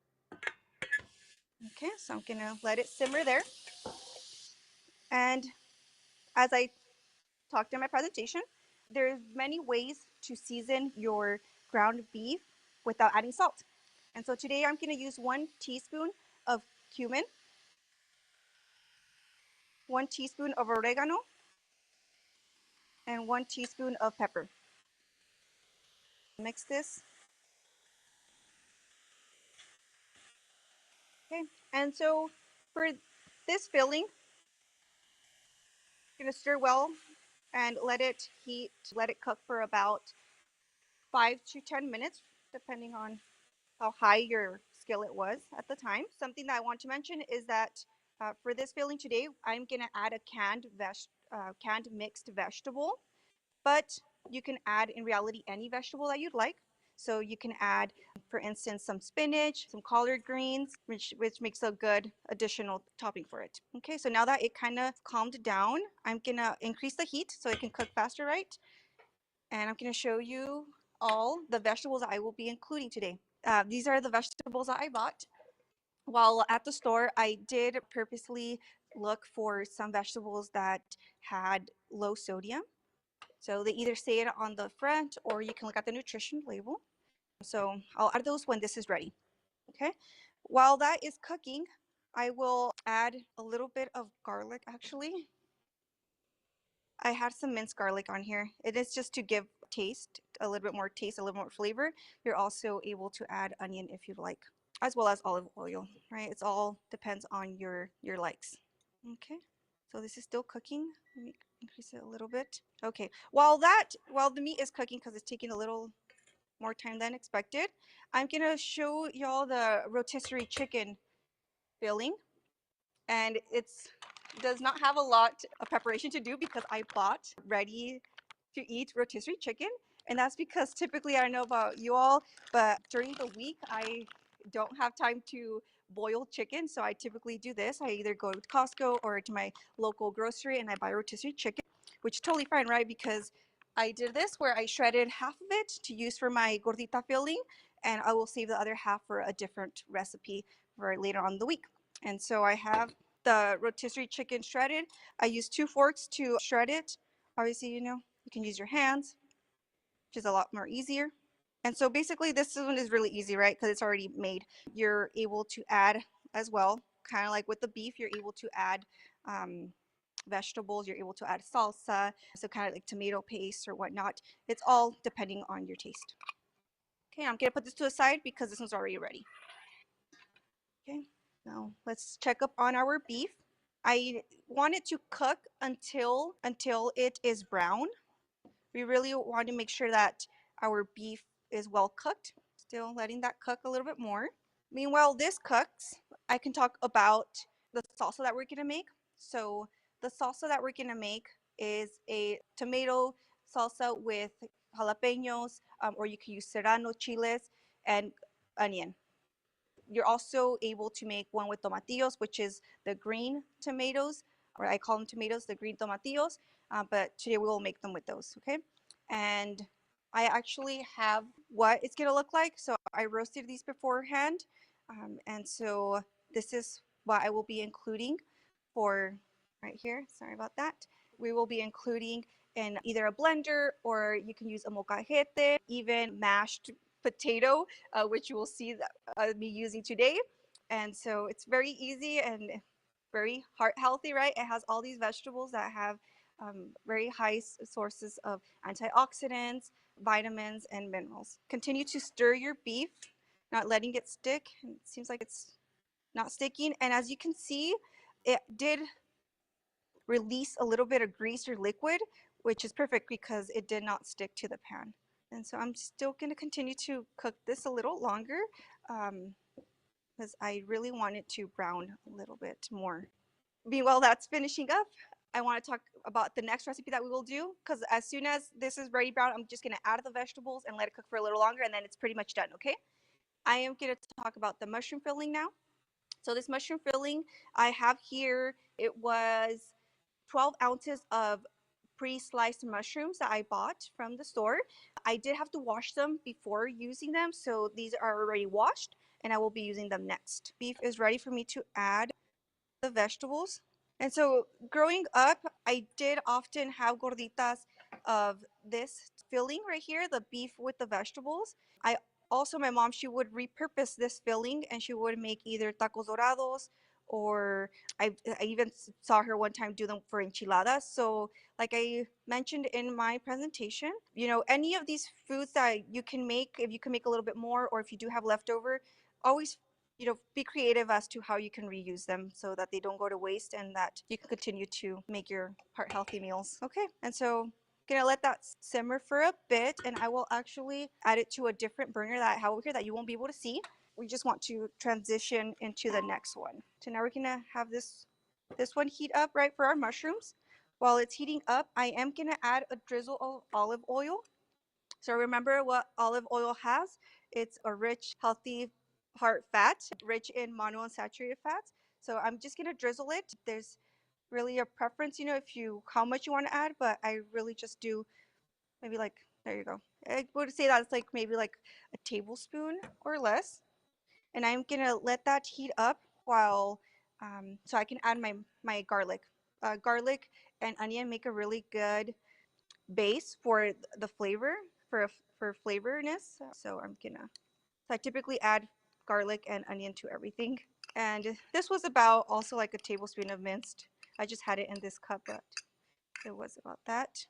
Okay, so I'm gonna let it simmer there. And as I talked in my presentation, there's many ways to season your ground beef without adding salt. And so today I'm gonna use 1 teaspoon of cumin, 1 teaspoon of oregano, and 1 teaspoon of pepper. Mix this. Okay, and so for this filling, you're gonna stir well and let it heat, let it cook for about 5 to 10 minutes, depending on how high your skillet was at the time. Something that I want to mention is that for this filling today, I'm gonna add a canned mixed vegetable. but you can add in reality any vegetable that you'd like. So you can add, for instance, some spinach, some collard greens, which makes a good additional topping for it. Okay, so now that it kind of calmed down, I'm gonna increase the heat so it can cook faster, right? And I'm gonna show you all the vegetables I will be including today. These are the vegetables that I bought. While at the store, I did purposely look for some vegetables that had low sodium. So they either say it on the front or you can look at the nutrition label. So I'll add those when this is ready. Okay. While that is cooking, I will add a little bit of garlic actually. I had some minced garlic on here. It is just to give taste, a little bit more taste, a little more flavor. You're also able to add onion if you'd like, as well as olive oil, right? It's all depends on your likes. Okay. So this is still cooking. Let me increase it a little bit. Okay. While the meat is cooking, because it's taking a little more time than expected, I'm gonna show y'all the rotisserie chicken filling, and it's does not have a lot of preparation to do because I bought ready to eat rotisserie chicken, and that's because typically I don't know about you all, but during the week I don't have time to boil chicken, so I typically do this. I either go to Costco or to my local grocery and I buy rotisserie chicken, which is totally fine, right? Because I did this where I shredded half of it to use for my gordita filling, and I will save the other half for a different recipe for later on in the week. And so I have the rotisserie chicken shredded. I use 2 forks to shred it. Obviously, you can use your hands, which is a lot more easier. And so basically this one is really easy, right? Because it's already made. You're able to add as well, kind of like with the beef, you're able to add vegetables, you're able to add salsa, so kind of like tomato paste or whatnot. It's all depending on your taste. Okay, I'm gonna put this to the side because this one's already ready. Okay, now let's check up on our beef. I want it to cook until it is brown. We really want to make sure that our beef is well cooked. Still letting that cook a little bit more. Meanwhile, this cooks, I can talk about the salsa that we're gonna make. So the salsa that we're gonna make is a tomato salsa with jalapenos, or you can use serrano chiles and onion. You're also able to make one with tomatillos, which is the green tomatoes, or I call them tomatoes, the green tomatillos, but today we will make them with those, okay? And I actually have what it's gonna look like. So I roasted these beforehand. And so this is what I will be including for right here. Sorry about that. We will be including in either a blender or you can use a molcajete, even mashed potato, which you will see me using today. And so it's very easy and very heart healthy, right? It has all these vegetables that have very high sources of antioxidants, vitamins, and minerals. Continue to stir your beef, not letting it stick. It seems like it's not sticking. And as you can see, it did release a little bit of grease or liquid, which is perfect because it did not stick to the pan. And so I'm still going to continue to cook this a little longer because I really want it to brown a little bit more. Meanwhile, that's finishing up. I want to talk about the next recipe that we will do because as soon as this is ready brown, I'm just going to add the vegetables and let it cook for a little longer and then it's pretty much done, okay? I am going to talk about the mushroom filling now. So this mushroom filling I have here, it was 12 ounces of pre-sliced mushrooms that I bought from the store. I did have to wash them before using them, so these are already washed and I will be using them next. Beef is ready for me to add the vegetables. And so growing up, I did often have gorditas of this filling right here, the beef with the vegetables. I also, my mom, she would repurpose this filling and she would make either tacos dorados or I even saw her one time do them for enchiladas. So like I mentioned in my presentation, any of these foods that you can make, if you can make a little bit more or if you do have leftover, always be creative as to how you can reuse them so that they don't go to waste and that you can continue to make your heart healthy meals. Okay, and so gonna let that simmer for a bit and I will actually add it to a different burner that I have over here that you won't be able to see. We just want to transition into the next one. So now we're gonna have this one heat up right for our mushrooms. While it's heating up, I am gonna add a drizzle of olive oil. So remember what olive oil has. It's a rich, healthy heart fat, rich in monounsaturated fats. So I'm just gonna drizzle it. There's really a preference, if you how much you want to add, but I really just do maybe like there you go. I would say that's like maybe like a tablespoon or less. And I'm gonna let that heat up while so I can add my garlic. Garlic and onion make a really good base for the flavor for flavorness. So I typically add garlic and onion to everything. And this was about also like a tablespoon of minced. I just had it in this cup, but it was about that.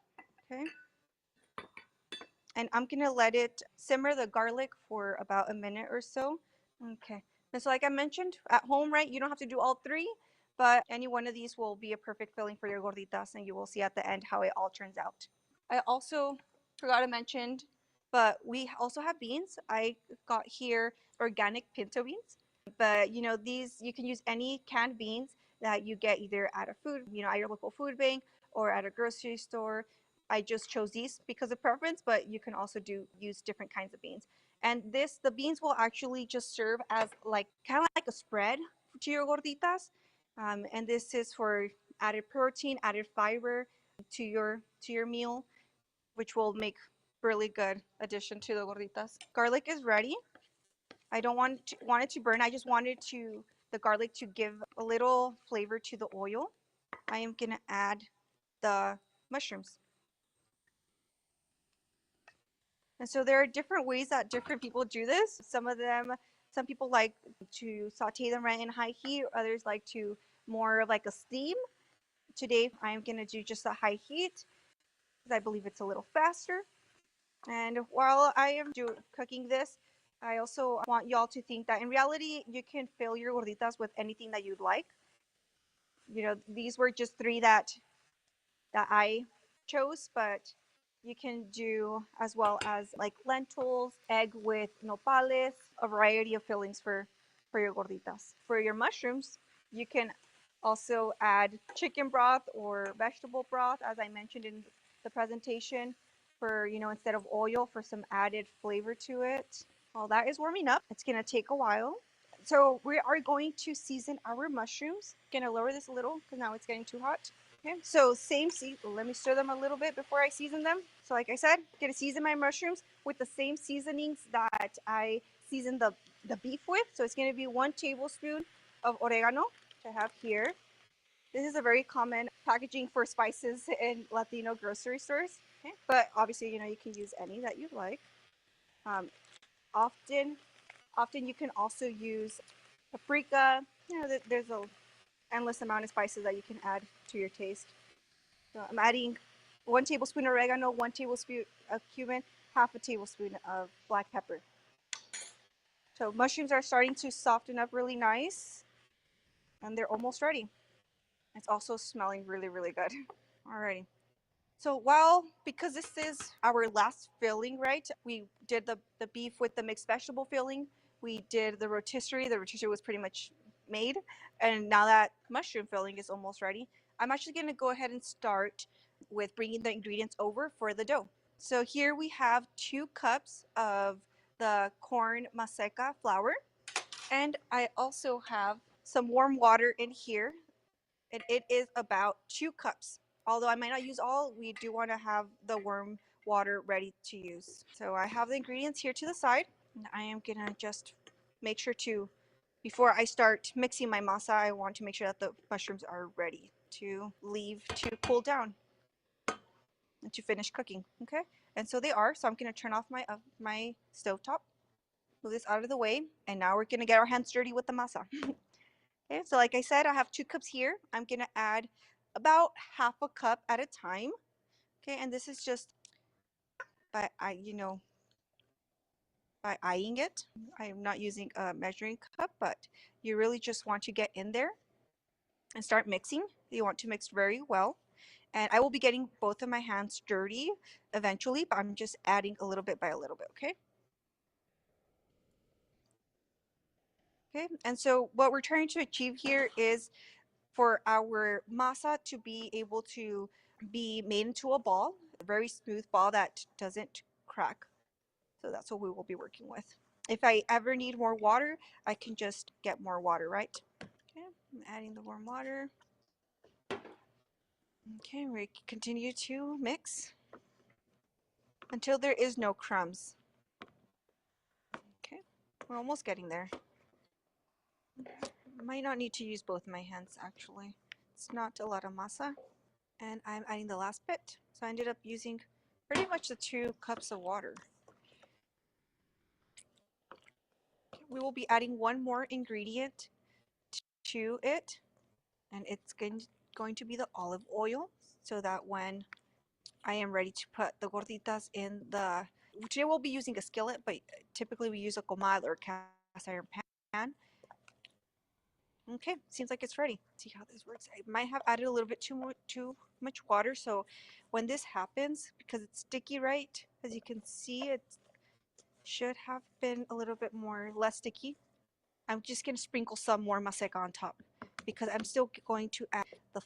Okay. And I'm gonna let it simmer the garlic for about a minute or so. Okay. And so like I mentioned, at home, right, you don't have to do all three, but any one of these will be a perfect filling for your gorditas, and you will see at the end how it all turns out. I also forgot to mention, but we also have beans. I got here organic pinto beans, but these you can use any canned beans that you get either at a at your local food bank or at a grocery store. I just chose these because of preference, but you can also use different kinds of beans. And the beans will actually just serve as like kind of like a spread to your gorditas. And this is for added protein, added fiber to your meal, which will make really good addition to the gorditas. Garlic is ready. I don't want it to burn. I just wanted the garlic to give a little flavor to the oil. I am gonna add the mushrooms. And so there are different ways that different people do this. Some people like to saute them right in high heat. Others like to more of like a steam. Today I am gonna do just a high heat because I believe it's a little faster. And while I am cooking this, I also want y'all to think that in reality, you can fill your gorditas with anything that you'd like. These were just three that I chose, but you can do as well as like lentils, egg with nopales, a variety of fillings for your gorditas. For your mushrooms, you can also add chicken broth or vegetable broth, as I mentioned in the presentation, for instead of oil, for some added flavor to it. While that is warming up, it's gonna take a while. So we are going to season our mushrooms. Gonna lower this a little because now it's getting too hot. Okay, so let me stir them a little bit before I season them. So like I said, gonna season my mushrooms with the same seasonings that I seasoned the beef with. So it's gonna be 1 tablespoon of oregano, which I have here. This is a very common packaging for spices in Latino grocery stores. Okay, but obviously, you can use any that you like. Um, often you can also use paprika. There's a endless amount of spices that you can add to your taste. So I'm adding 1 tablespoon oregano, 1 tablespoon of cumin, half a tablespoon of black pepper. So mushrooms are starting to soften up really nice, and they're almost ready. It's also smelling really, really good. Alrighty. So because this is our last filling, right? We did the beef with the mixed vegetable filling. We did the rotisserie. The rotisserie was pretty much made. And now that mushroom filling is almost ready, I'm actually going to go ahead and start with bringing the ingredients over for the dough. So here we have 2 cups of the corn maseca flour. And I also have some warm water in here, and it is about 2 cups. Although I might not use all, we do want to have the warm water ready to use. So I have the ingredients here to the side. And I am gonna just make sure before I start mixing my masa, I want to make sure that the mushrooms are ready to leave to cool down and to finish cooking. Okay, and so they are. So I'm gonna turn off my stovetop, move this out of the way, and now we're gonna get our hands dirty with the masa. Okay, so like I said, I have 2 cups here. I'm gonna add about half a cup at a time. Okay, and this is just by by eyeing it. I am not using a measuring cup, but you really just want to get in there and start mixing. You want to mix very well. And I will be getting both of my hands dirty eventually, but I'm just adding a little bit by a little bit, okay? Okay, and so what we're trying to achieve here is for our masa to be able to be made into a ball, a very smooth ball that doesn't crack. So that's what we will be working with. If I ever need more water, I can just get more water, right? Okay, I'm adding the warm water. Okay, we continue to mix until there is no crumbs. Okay, we're almost getting there. Might not need to use both my hands actually. It's not a lot of masa. And I'm adding the last bit. So I ended up using pretty much the 2 cups of water. We will be adding one more ingredient to it, and it's going to be the olive oil, so that when I am ready to put the gorditas in the, today we'll be using a skillet, but typically we use a comal or cast iron pan. Okay, seems like it's ready. Let's see how this works. I might have added a little bit too much water, so when this happens, because it's sticky, right? As you can see, it should have been a little bit less sticky. I'm just gonna sprinkle some more maseca on top because I'm still going to add the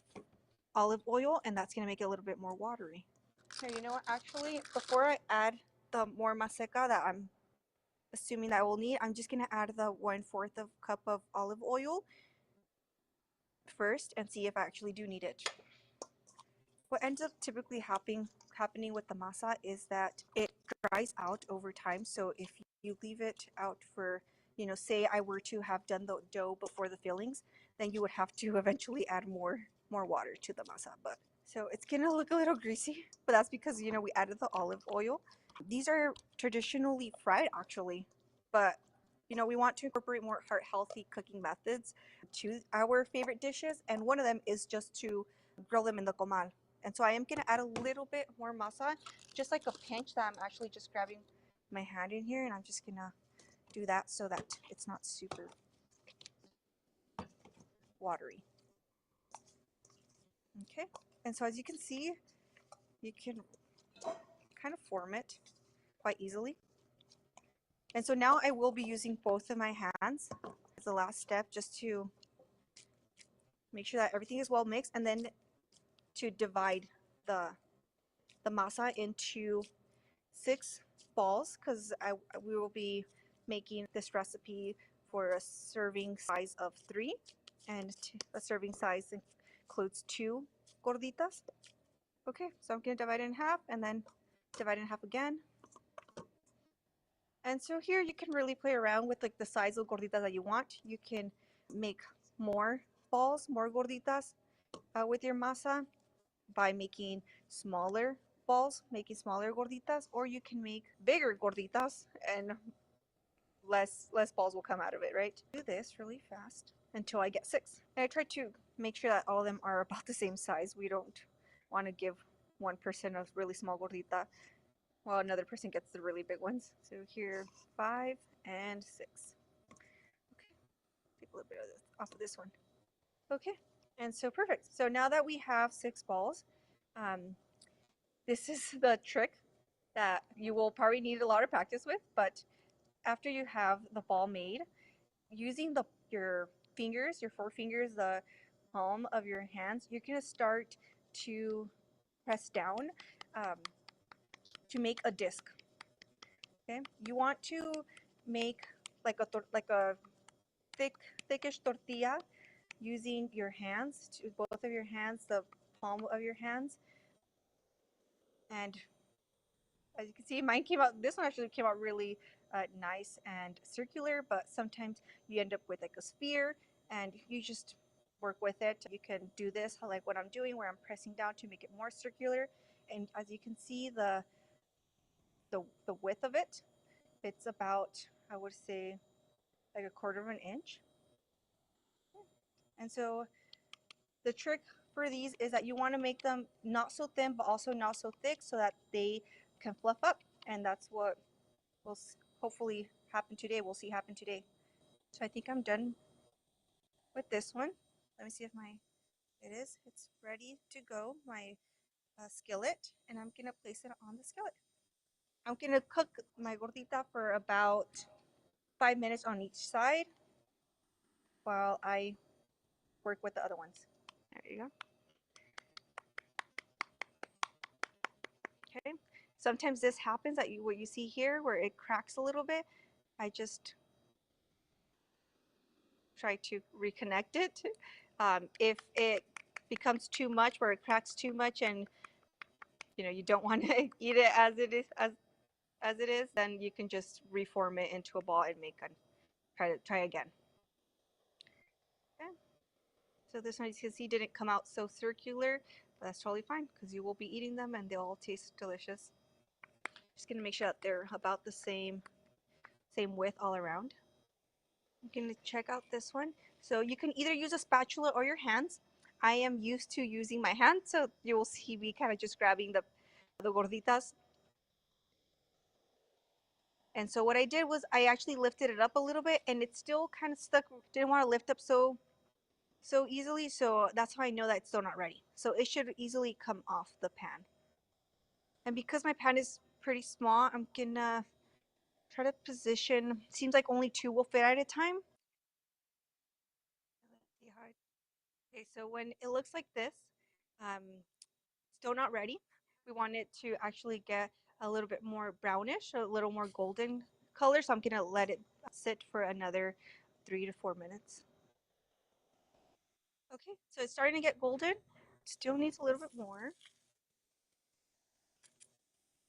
olive oil, and that's gonna make it a little bit more watery. So you know what? Actually, before I add the more maseca that I'm assuming that I will need, I'm just gonna add the 1/4 of cup of olive oil first and see if I actually do need it. What ends up typically happening with the masa is that it dries out over time. So if you leave it out for, you know, say I were to have done the dough before the fillings, then you would have to eventually add more water to the masa. But so it's gonna look a little greasy, but that's because, you know, we added the olive oil. These are traditionally fried actually, but you know, we want to incorporate more heart-healthy cooking methods to our favorite dishes, and one of them is just to grill them in the comal. And so I am gonna add a little bit more masa, just like a pinch that I'm actually just grabbing my hand in here, and I'm just gonna do that so that it's not super watery. Okay, and so as you can see, you can kind of form it quite easily. And so now I will be using both of my hands as the last step, just to make sure that everything is well mixed, and then to divide the masa into 6 balls, because we will be making this recipe for a serving size of 3, and a serving size includes 2 gorditas. Okay, so I'm going to divide it in half and then divide it in half again. And so here you can really play around with like the size of gorditas that you want. You can make more balls, more gorditas with your masa by making smaller balls, making smaller gorditas, or you can make bigger gorditas and less balls will come out of it, right? Do this really fast until I get 6. And I try to make sure that all of them are about the same size. We don't want to give one person a really small gordita while another person gets the really big ones. So here, 5 and 6. Okay, take a little bit of this off of this one. Okay, and so perfect. So now that we have 6 balls, this is the trick that you will probably need a lot of practice with, but after you have the ball made, using your fingers, your 4 fingers, the palm of your hands, you're gonna start to press down to make a disc. Okay, you want to make like a thickish tortilla using your hands, both of your hands, the palm of your hands, and as you can see, mine came out, this one actually came out really nice and circular, but sometimes you end up with like a sphere, and you just work with it. You can do this like what I'm doing, where I'm pressing down to make it more circular. And as you can see, the width of it, it's about, I would say, like 1/4 of an inch. And so the trick for these is that you want to make them not so thin, but also not so thick, so that they can fluff up. And that's what will hopefully happen today. We'll see happen today. So I think I'm done with this one. Let me see if it's ready to go, my skillet, and I'm gonna place it on the skillet. I'm gonna cook my gordita for about 5 minutes on each side while I work with the other ones. There you go. Okay. Sometimes this happens that what you see here where it cracks a little bit. I just try to reconnect it. If it becomes too much, where it cracks too much, and you don't want to eat it as it is, as it is, then you can just reform it into a ball and make a try again. Okay. So this one, you can see, didn't come out so circular, but that's totally fine because you will be eating them and they'll all taste delicious. Just gonna make sure that they're about the same width all around. I'm gonna check out this one. So you can either use a spatula or your hands. I am used to using my hands, so you will see me kind of just grabbing the gorditas. And so what I did was I actually lifted it up a little bit, and it's still kind of stuck. Didn't want to lift up so easily, so that's how I know that it's still not ready. So it should easily come off the pan. And because my pan is pretty small, I'm gonna try to position. Seems like only 2 will fit at a time. Let's see how okay, so when it looks like this, um, still not ready. We want it to actually get a little bit more brownish, a little more golden color. So I'm gonna let it sit for another 3 to 4 minutes. Okay, so it's starting to get golden. Still needs a little bit more.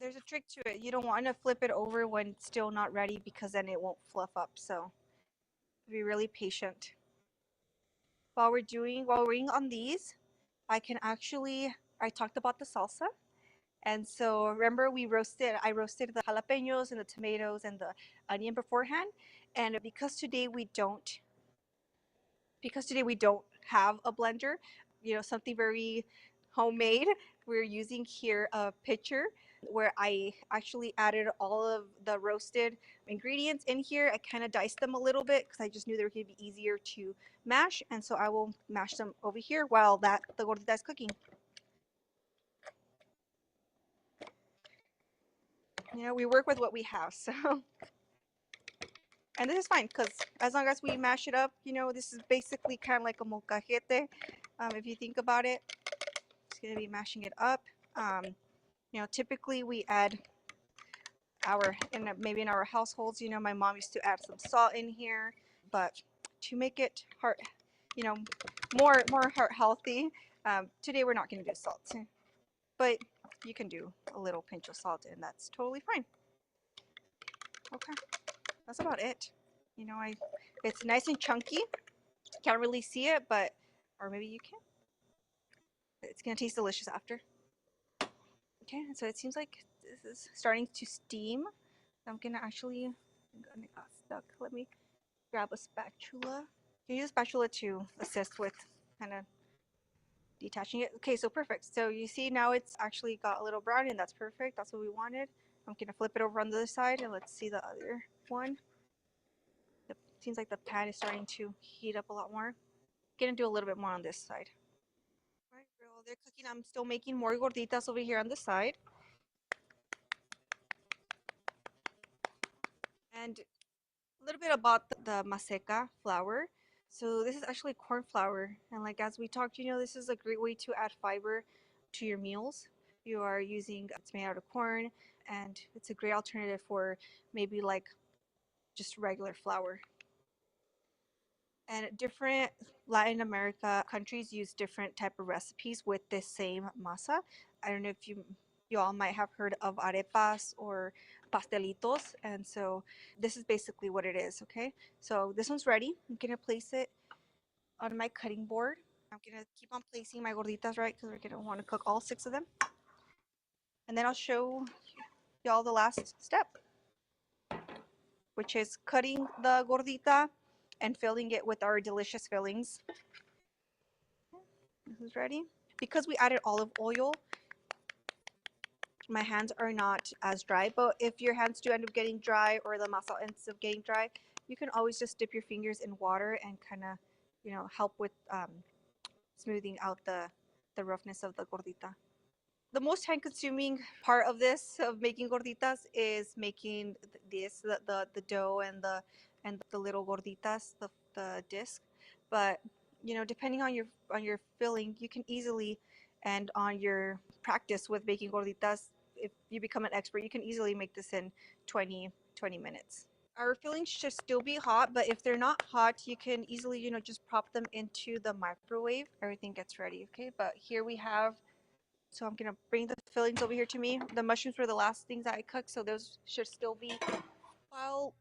There's a trick to it. You don't want to flip it over when it's still not ready because then it won't fluff up. So be really patient. While we're waiting on these, I talked about the salsa. And so remember I roasted the jalapenos and the tomatoes and the onion beforehand. And because today we don't have a blender, something very homemade, we're using here a pitcher where I actually added all of the roasted ingredients in here. I kind of diced them a little bit because I just knew they were going to be easier to mash. And so I will mash them over here while the gordita is cooking. We work with what we have, so. And this is fine because as long as we mash it up, this is basically kind of like a molcajete. If you think about it, it's going to be mashing it up. Typically we add maybe in our households, my mom used to add some salt in here, but to make it more heart healthy, today we're not going to do salt, but you can do a little pinch of salt and that's totally fine. Okay, that's about it. It's nice and chunky. Can't really see it, or maybe you can. It's gonna taste delicious after. Okay, so it seems like this is starting to steam. I'm gonna got stuck. Let me grab a spatula. You use a spatula to assist with kind of detaching it. Okay, so perfect. So you see now it's actually got a little brown and that's perfect. That's what we wanted. I'm gonna flip it over on the other side and let's see the other one. It seems like the pan is starting to heat up a lot more. Gonna do a little bit more on this side. All right, girl, they're cooking. I'm still making more gorditas over here on the side. And a little bit about the maseca flour. So this is actually corn flour. And like as we talked, this is a great way to add fiber to your meals. It's made out of corn and it's a great alternative for maybe like just regular flour. And different Latin America countries use different type of recipes with this same masa. I don't know if you all might have heard of arepas or pastelitos, and so this is basically what it is. Okay, so this one's ready. I'm gonna place it on my cutting board. I'm gonna keep on placing my gorditas right because we're gonna want to cook all 6 of them, and then I'll show y'all the last step, which is cutting the gordita and filling it with our delicious fillings. This is ready. Because we added olive oil, my hands are not as dry, but if your hands do end up getting dry or the masa ends up getting dry, you can always just dip your fingers in water and kind of, help with smoothing out the roughness of the gordita. The most time consuming part of making gorditas is making the dough and the little gorditas, the disc. But depending on your filling, you can easily, and on your practice with making gorditas, if you become an expert, you can easily make this in 20 minutes. Our fillings should still be hot, but if they're not hot, you can easily, just prop them into the microwave. Everything gets ready, okay? But here we have, so I'm gonna bring the fillings over here to me. The mushrooms were the last things that I cooked, so those should still be. While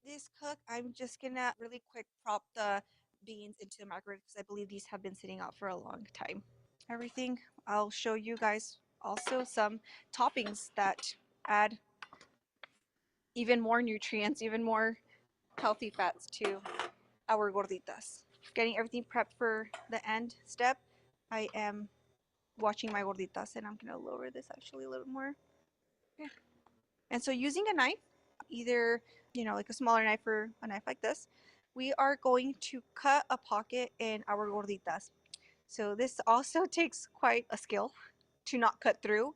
this cook, I'm just gonna really quick prop the beans into the microwave because I believe these have been sitting out for a long time. Everything, I'll show you guys also some toppings that add even more nutrients, even more healthy fats to our gorditas. Getting everything prepped for the end step, I am watching my gorditas, and I'm gonna lower this actually a little more. Okay. And so using a knife, either like a smaller knife or a knife like this, we are going to cut a pocket in our gorditas. So this also takes quite a skill to not cut through.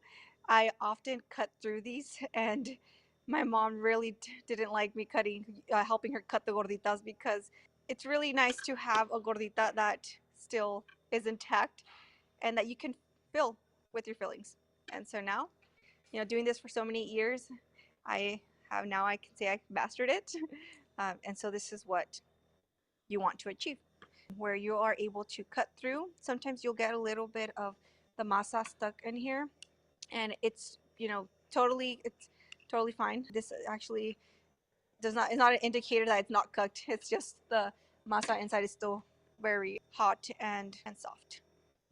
I often cut through these, and my mom really didn't like me helping her cut the gorditas, because it's really nice to have a gordita that still is intact and that you can fill with your fillings. And so now, doing this for so many years, I can say I mastered it. And so this is what you want to achieve, where you are able to cut through. Sometimes you'll get a little bit of the masa stuck in here, and it's totally fine. This actually is not an indicator that it's not cooked. It's just the masa inside is still very hot and soft.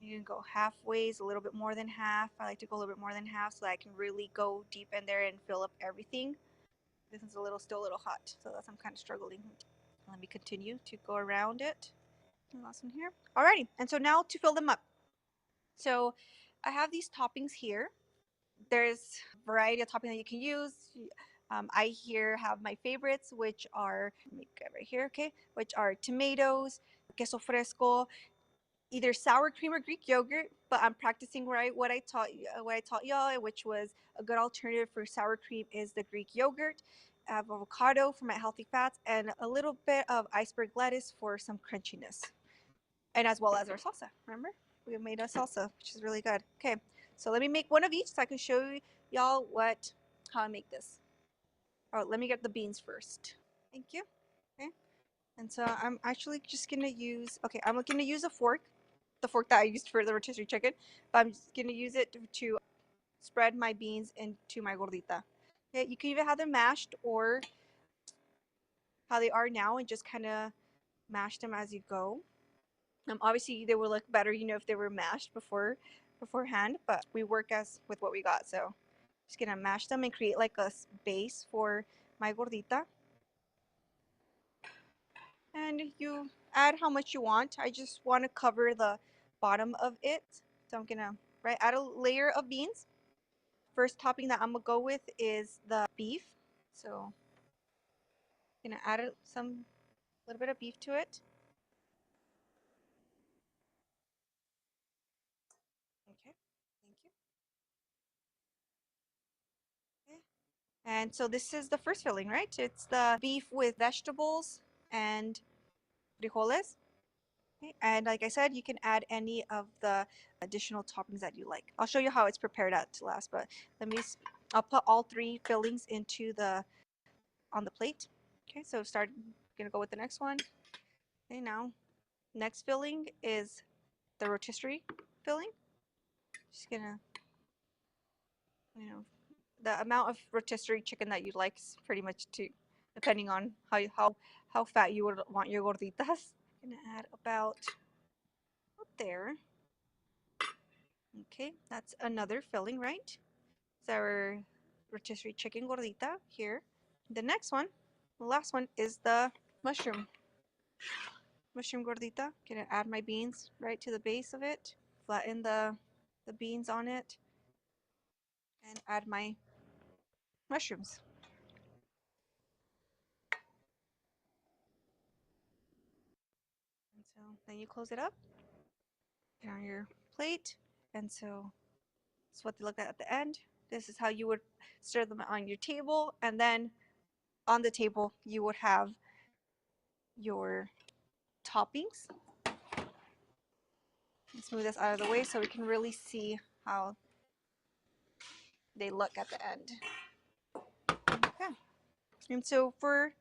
You can go halfways, a little bit more than half. I like to go a little bit more than half so that I can really go deep in there and fill up everything. This is still a little hot, so that's I'm kind of struggling. Let me continue to go around it. Last one here. Alrighty, and so now to fill them up. So I have these toppings here. There's a variety of toppings that you can use. I here have my favorites, which are, let me get right here, okay, which are tomatoes, queso fresco, either sour cream or Greek yogurt, but I'm practicing what I taught y'all, which was a good alternative for sour cream is the Greek yogurt. I have avocado for my healthy fats, and a little bit of iceberg lettuce for some crunchiness, and as well as our salsa. Remember, we made a salsa, which is really good. Okay, so let me make one of each so I can show y'all how I make this. Oh, let me get the beans first. Thank you. Okay, and so I'm actually just gonna use. Okay, I'm gonna use a fork, the fork that I used for the rotisserie chicken, but I'm just gonna use it to spread my beans into my gordita. Okay, you can either have them mashed or how they are now and just kind of mash them as you go. Obviously, they would look better, if they were mashed beforehand, but we work as with what we got. So just gonna mash them and create like a base for my gordita. And you add how much you want. I just want to cover the bottom of it. So I'm gonna add a layer of beans. First topping that I'm gonna go with is the beef. So I'm gonna add some little bit of beef to it. Okay, thank you. Okay. And so this is the first filling, right? It's the beef with vegetables and frijoles. Okay. And like I said, you can add any of the additional toppings that you like. I'll show you how it's prepared at last, but I'll put all three fillings on the plate. Okay, so gonna go with the next one. Okay, now next filling is the rotisserie filling. Just gonna, you know, the amount of rotisserie chicken that you like is pretty much depending on how fat you would want your gorditas. Gonna add about there. Okay, that's another filling, right? It's our rotisserie chicken gordita here. The next one, the last one, is the mushroom gordita. Gonna add my beans right to the base of it, flatten the beans on it, and add my mushrooms. And so then you close it up, put it on your plate, and so it's what they look at the end. This is how you would serve them on your table, and then on the table you would have your toppings. smooth this out of the way so we can really see how they look at the end. Okay. And so for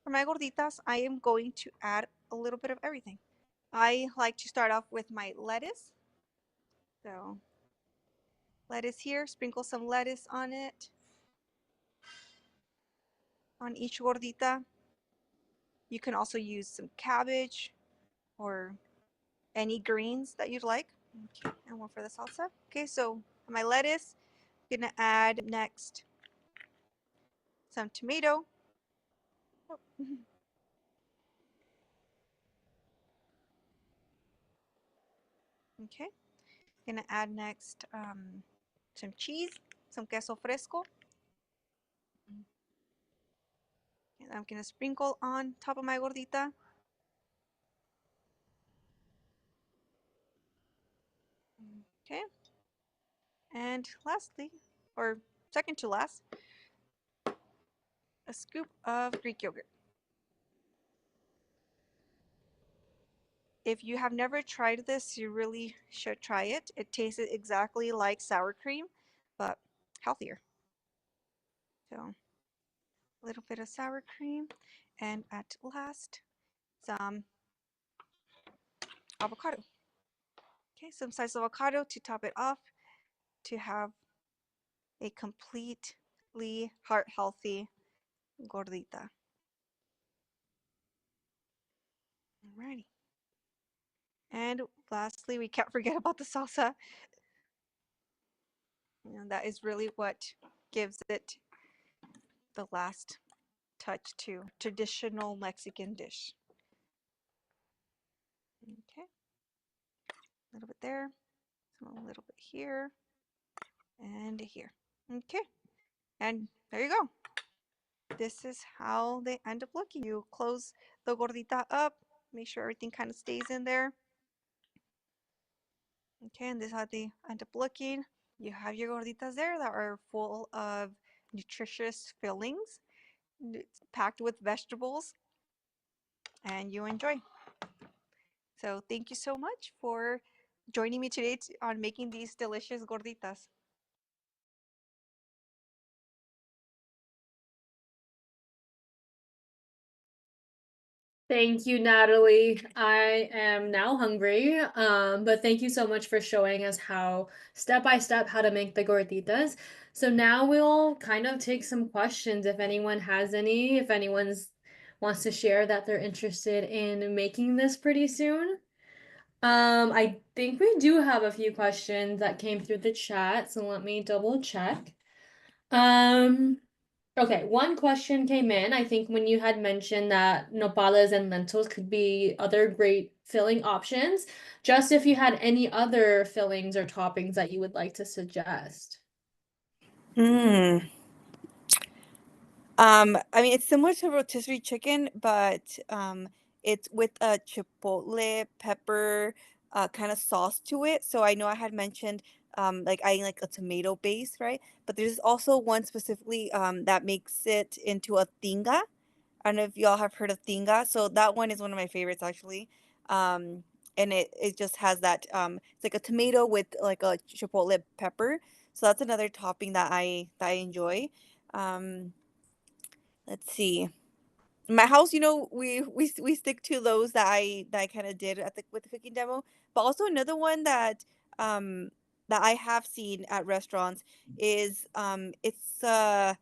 my gorditas, I am going to add a little bit of everything. I like to start off with my lettuce. So lettuce here, sprinkle some lettuce on it, on each gordita. You can also use some cabbage or any greens that you'd like. Okay, and one for the salsa. Okay, so my lettuce, I'm gonna add next some tomato. Oh. Okay, gonna add next some cheese, some queso fresco. And I'm gonna sprinkle on top of my gordita. Okay, and lastly, or second to last, a scoop of Greek yogurt. If you have never tried this, you really should try it. It tastes exactly like sour cream, but healthier. So a little bit of sour cream, and at last, some avocado. Okay, some sliced avocado to top it off to have a completely heart healthy gordita. Alrighty. And lastly, we can't forget about the salsa. And that is really what gives it the last touch to traditional Mexican dish. Okay, a little bit there, a little bit here, and here. Okay, and there you go. This is how they end up looking. You close the gordita up, make sure everything kind of stays in there. Okay, and this is how they end up looking. You have your gorditas there that are full of nutritious fillings, packed with vegetables, and you enjoy. So thank you so much for joining me today on making these delicious gorditas. Thank you, Natalie. I am now hungry. But thank you so much for showing us how step by step how to make the gorditas. So now we'll kind of take some questions if anyone has any, if anyone's wants to share that they're interested in making this pretty soon. I think we do have a few questions that came through the chat, so let me double check. Um, Okay, one question came in. I think when you had mentioned that nopales and lentils could be other great filling options, just if you had any other fillings or toppings that you would like to suggest. I mean, it's similar to rotisserie chicken, but it's with a chipotle pepper kind of sauce to it. So I know I had mentioned like adding like a tomato base, right? But there's also one specifically that makes it into a tinga. I don't know if y'all have heard of tinga. So that one is one of my favorites actually. Um, and it just has that it's like a tomato with like a chipotle pepper. So that's another topping that I enjoy. Um, let's see. In my house, we stick to those that I kind of did with the cooking demo. But also another one um that I have seen at restaurants is it's kind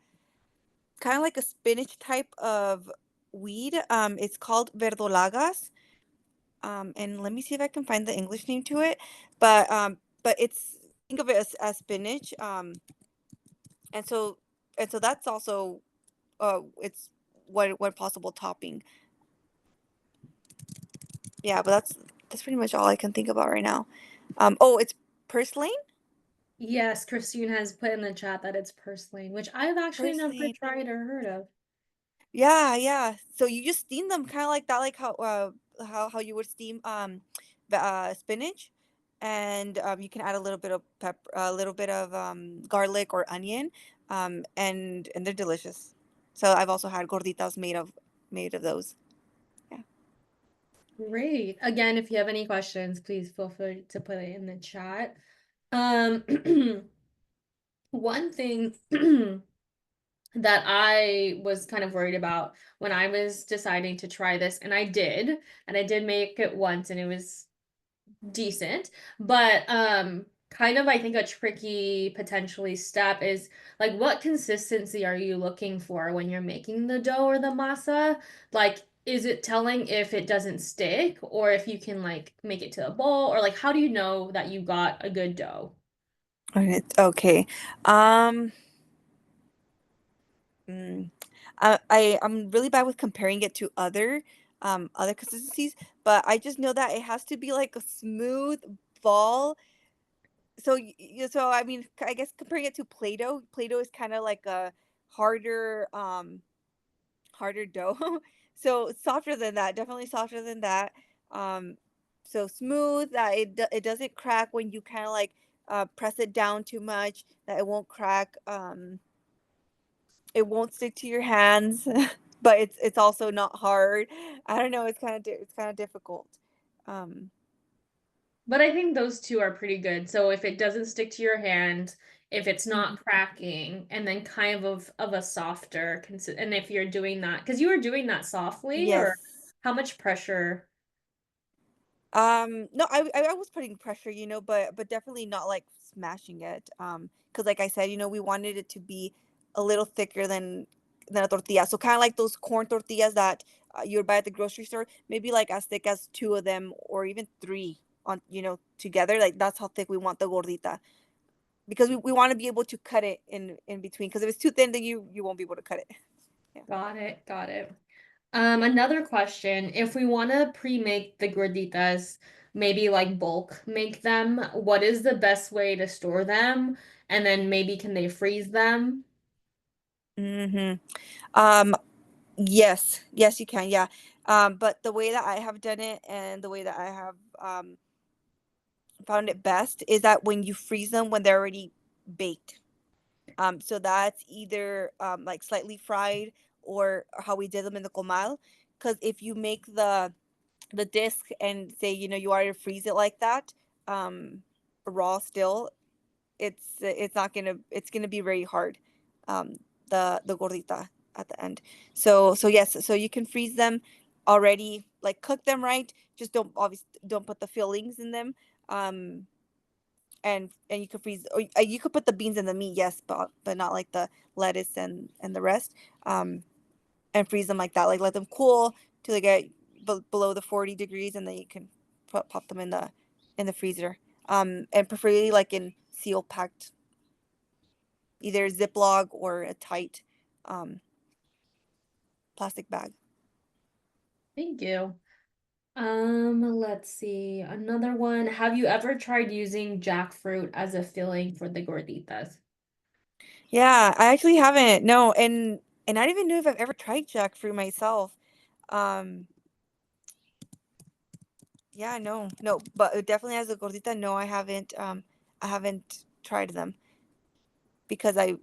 of like a spinach type of weed. It's called verdolagas. And let me see if I can find the English name to it. But it's think of it as spinach. And so that's also it's one possible topping. Yeah, but that's pretty much all I can think about right now. Oh, it's purslane. Yes, Christine has put in the chat that it's purslane, which I've actually never Purslane. tried or heard of. Yeah, yeah. So you just steam them kind of like that, like how you would steam spinach, and you can add a little bit of pepper, a little bit of garlic or onion, and they're delicious. So I've also had gorditas made of those. Yeah. Great. Again, if you have any questions, please feel free to put it in the chat. One thing that I was kind of worried about when I was deciding to try this, and I did make it once and it was decent, but kind of I think a tricky potentially step is like what consistency are you looking for when you're making the dough or the masa? Like is it telling if it doesn't stick or if you can like make it to a bowl or like how do you know that you got a good dough? Okay. Um, mm, I'm really bad with comparing it to other consistencies, but I just know that it has to be like a smooth ball. So so I mean, I guess comparing it to Play-Doh, Play-Doh is kind of like a harder harder dough. So softer than that, definitely softer than that. Um, so smooth that it doesn't crack when you kind of like press it down too much, that it won't crack. It won't stick to your hands, but it's also not hard. I don't know, it's kind of difficult. Um, But I think those two are pretty good. So if it doesn't stick to your hand, if it's mhm. not cracking, and then kind of a softer and if you're doing that, because you were doing that softly, Yes. or how much pressure? No, I was putting pressure, but definitely not like smashing it. Because like I said, we wanted it to be a little thicker than a tortilla. So kind of like those corn tortillas that you would buy at the grocery store, maybe like as thick as two of them or even three on, together. Like that's how thick we want the gordita. Because we want to be able to cut it in between. Because if it's too thin, then you won't be able to cut it. Yeah. Got it, got it. Another question, if we want to pre-make the gorditas, maybe like bulk make them, what is the best way to store them? And then maybe can they freeze them? Mm-hmm. Um, yes, you can. Yeah. But the way that I have done it and the way that I have found it best is that when you freeze them when they're already baked. So that's either like slightly fried or how we did them in the comal. Because if you make the disc and say you already freeze it like that, um, raw still, it's not gonna it's gonna be very hard. Um, the gordita at the end. So yes, so you can freeze them already, like cook them right. Just don't put the fillings in them. Um, and you could freeze, or you could put the beans and the meat, yes, but not like the lettuce and the rest. Um, and freeze them like that, like let them cool till they get below the 40 degrees, and then you can pop them in the freezer. And preferably like in seal packed, either Ziploc or a tight um plastic bag. Thank you. Let's see. Another one. Have you ever tried using jackfruit as a filling for the gorditas? Yeah, I actually haven't. No, and I don't even know if I've ever tried jackfruit myself. Um, yeah, no, but definitely as a gordita, no, I haven't tried them because I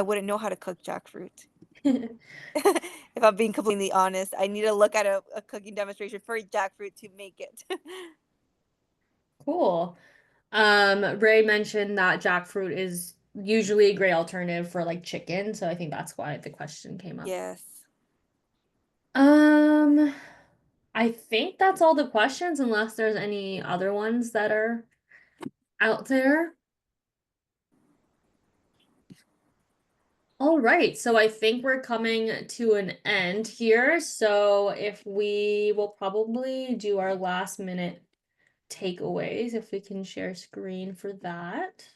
wouldn't know how to cook jackfruit. If I'm being completely honest, I need to look at a cooking demonstration for jackfruit to make it. Cool. Ray mentioned that jackfruit is usually a great alternative for like chicken, so I think that's why the question came up. Yes. Um, I think that's all the questions, unless there's any other ones that are out there. All right, so I think we're coming to an end here. So if we will probably do our last minute takeaways, if we can share screen for that.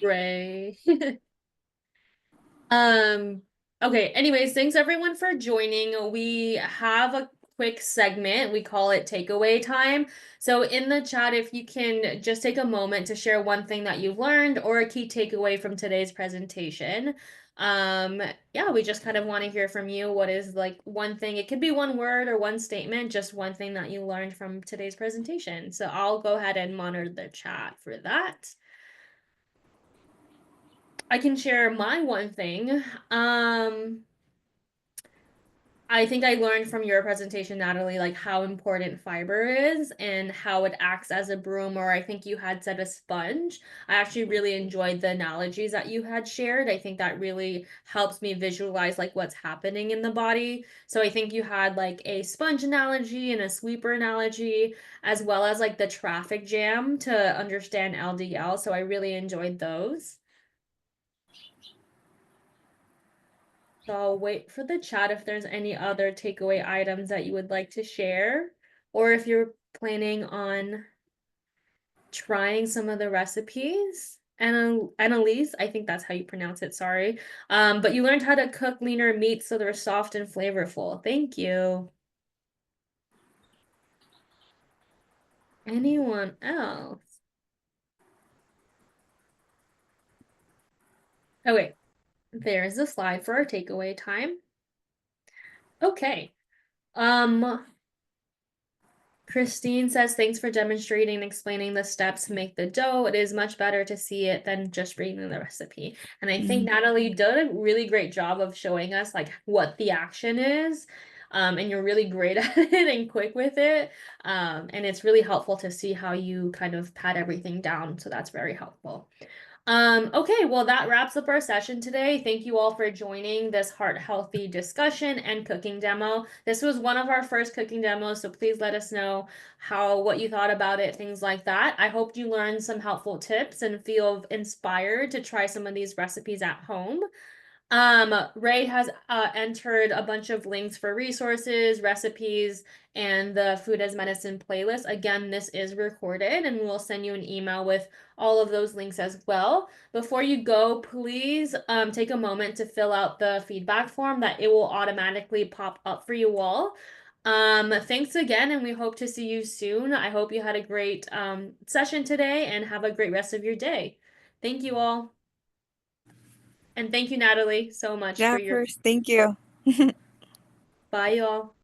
Ray. Um, okay, anyways, thanks everyone for joining. We have a quick segment. We call it takeaway time. So in the chat, if you can just take a moment to share one thing that you've learned or a key takeaway from today's presentation. Yeah, we just kind of want to hear from you. What is like one thing? It could be one word or one statement, just one thing that you learned from today's presentation. So I'll go ahead and monitor the chat for that. I can share my one thing. I think I learned from your presentation, Natalie, like how important fiber is and how it acts as a broom, or I think you had said a sponge. I actually really enjoyed the analogies that you had shared. I think that really helps me visualize like what's happening in the body. So I think you had like a sponge analogy and a sweeper analogy, as well as like the traffic jam to understand LDL. So I really enjoyed those. So I'll wait for the chat if there's any other takeaway items that you would like to share, or if you're planning on trying some of the recipes. Annalise, I think that's how you pronounce it, sorry. But you learned how to cook leaner meats so they're soft and flavorful. Thank you. Anyone else? Oh, wait. There's the slide for our takeaway time. Okay. Christine says, thanks for demonstrating and explaining the steps to make the dough. It is much better to see it than just reading the recipe. And I think Natalie did a really great job of showing us like what the action is. And you're really great at it and quick with it. And it's really helpful to see how you kind of pat everything down. So that's very helpful. Okay, well, that wraps up our session today. Thank you all for joining this heart healthy discussion and cooking demo. This was one of our first cooking demos, so please let us know what you thought about it, things like that. I hope you learned some helpful tips and feel inspired to try some of these recipes at home. Ray has entered a bunch of links for resources, recipes, and the Food as Medicine playlist. Again, this is recorded and we'll send you an email with all of those links as well. Before you go, please take a moment to fill out the feedback form that it will automatically pop up for you all. Thanks again, and we hope to see you soon. I hope you had a great session today and have a great rest of your day. Thank you all. And thank you, Natalie, so much Yeah, for of your. course. Thank you. Bye, y'all.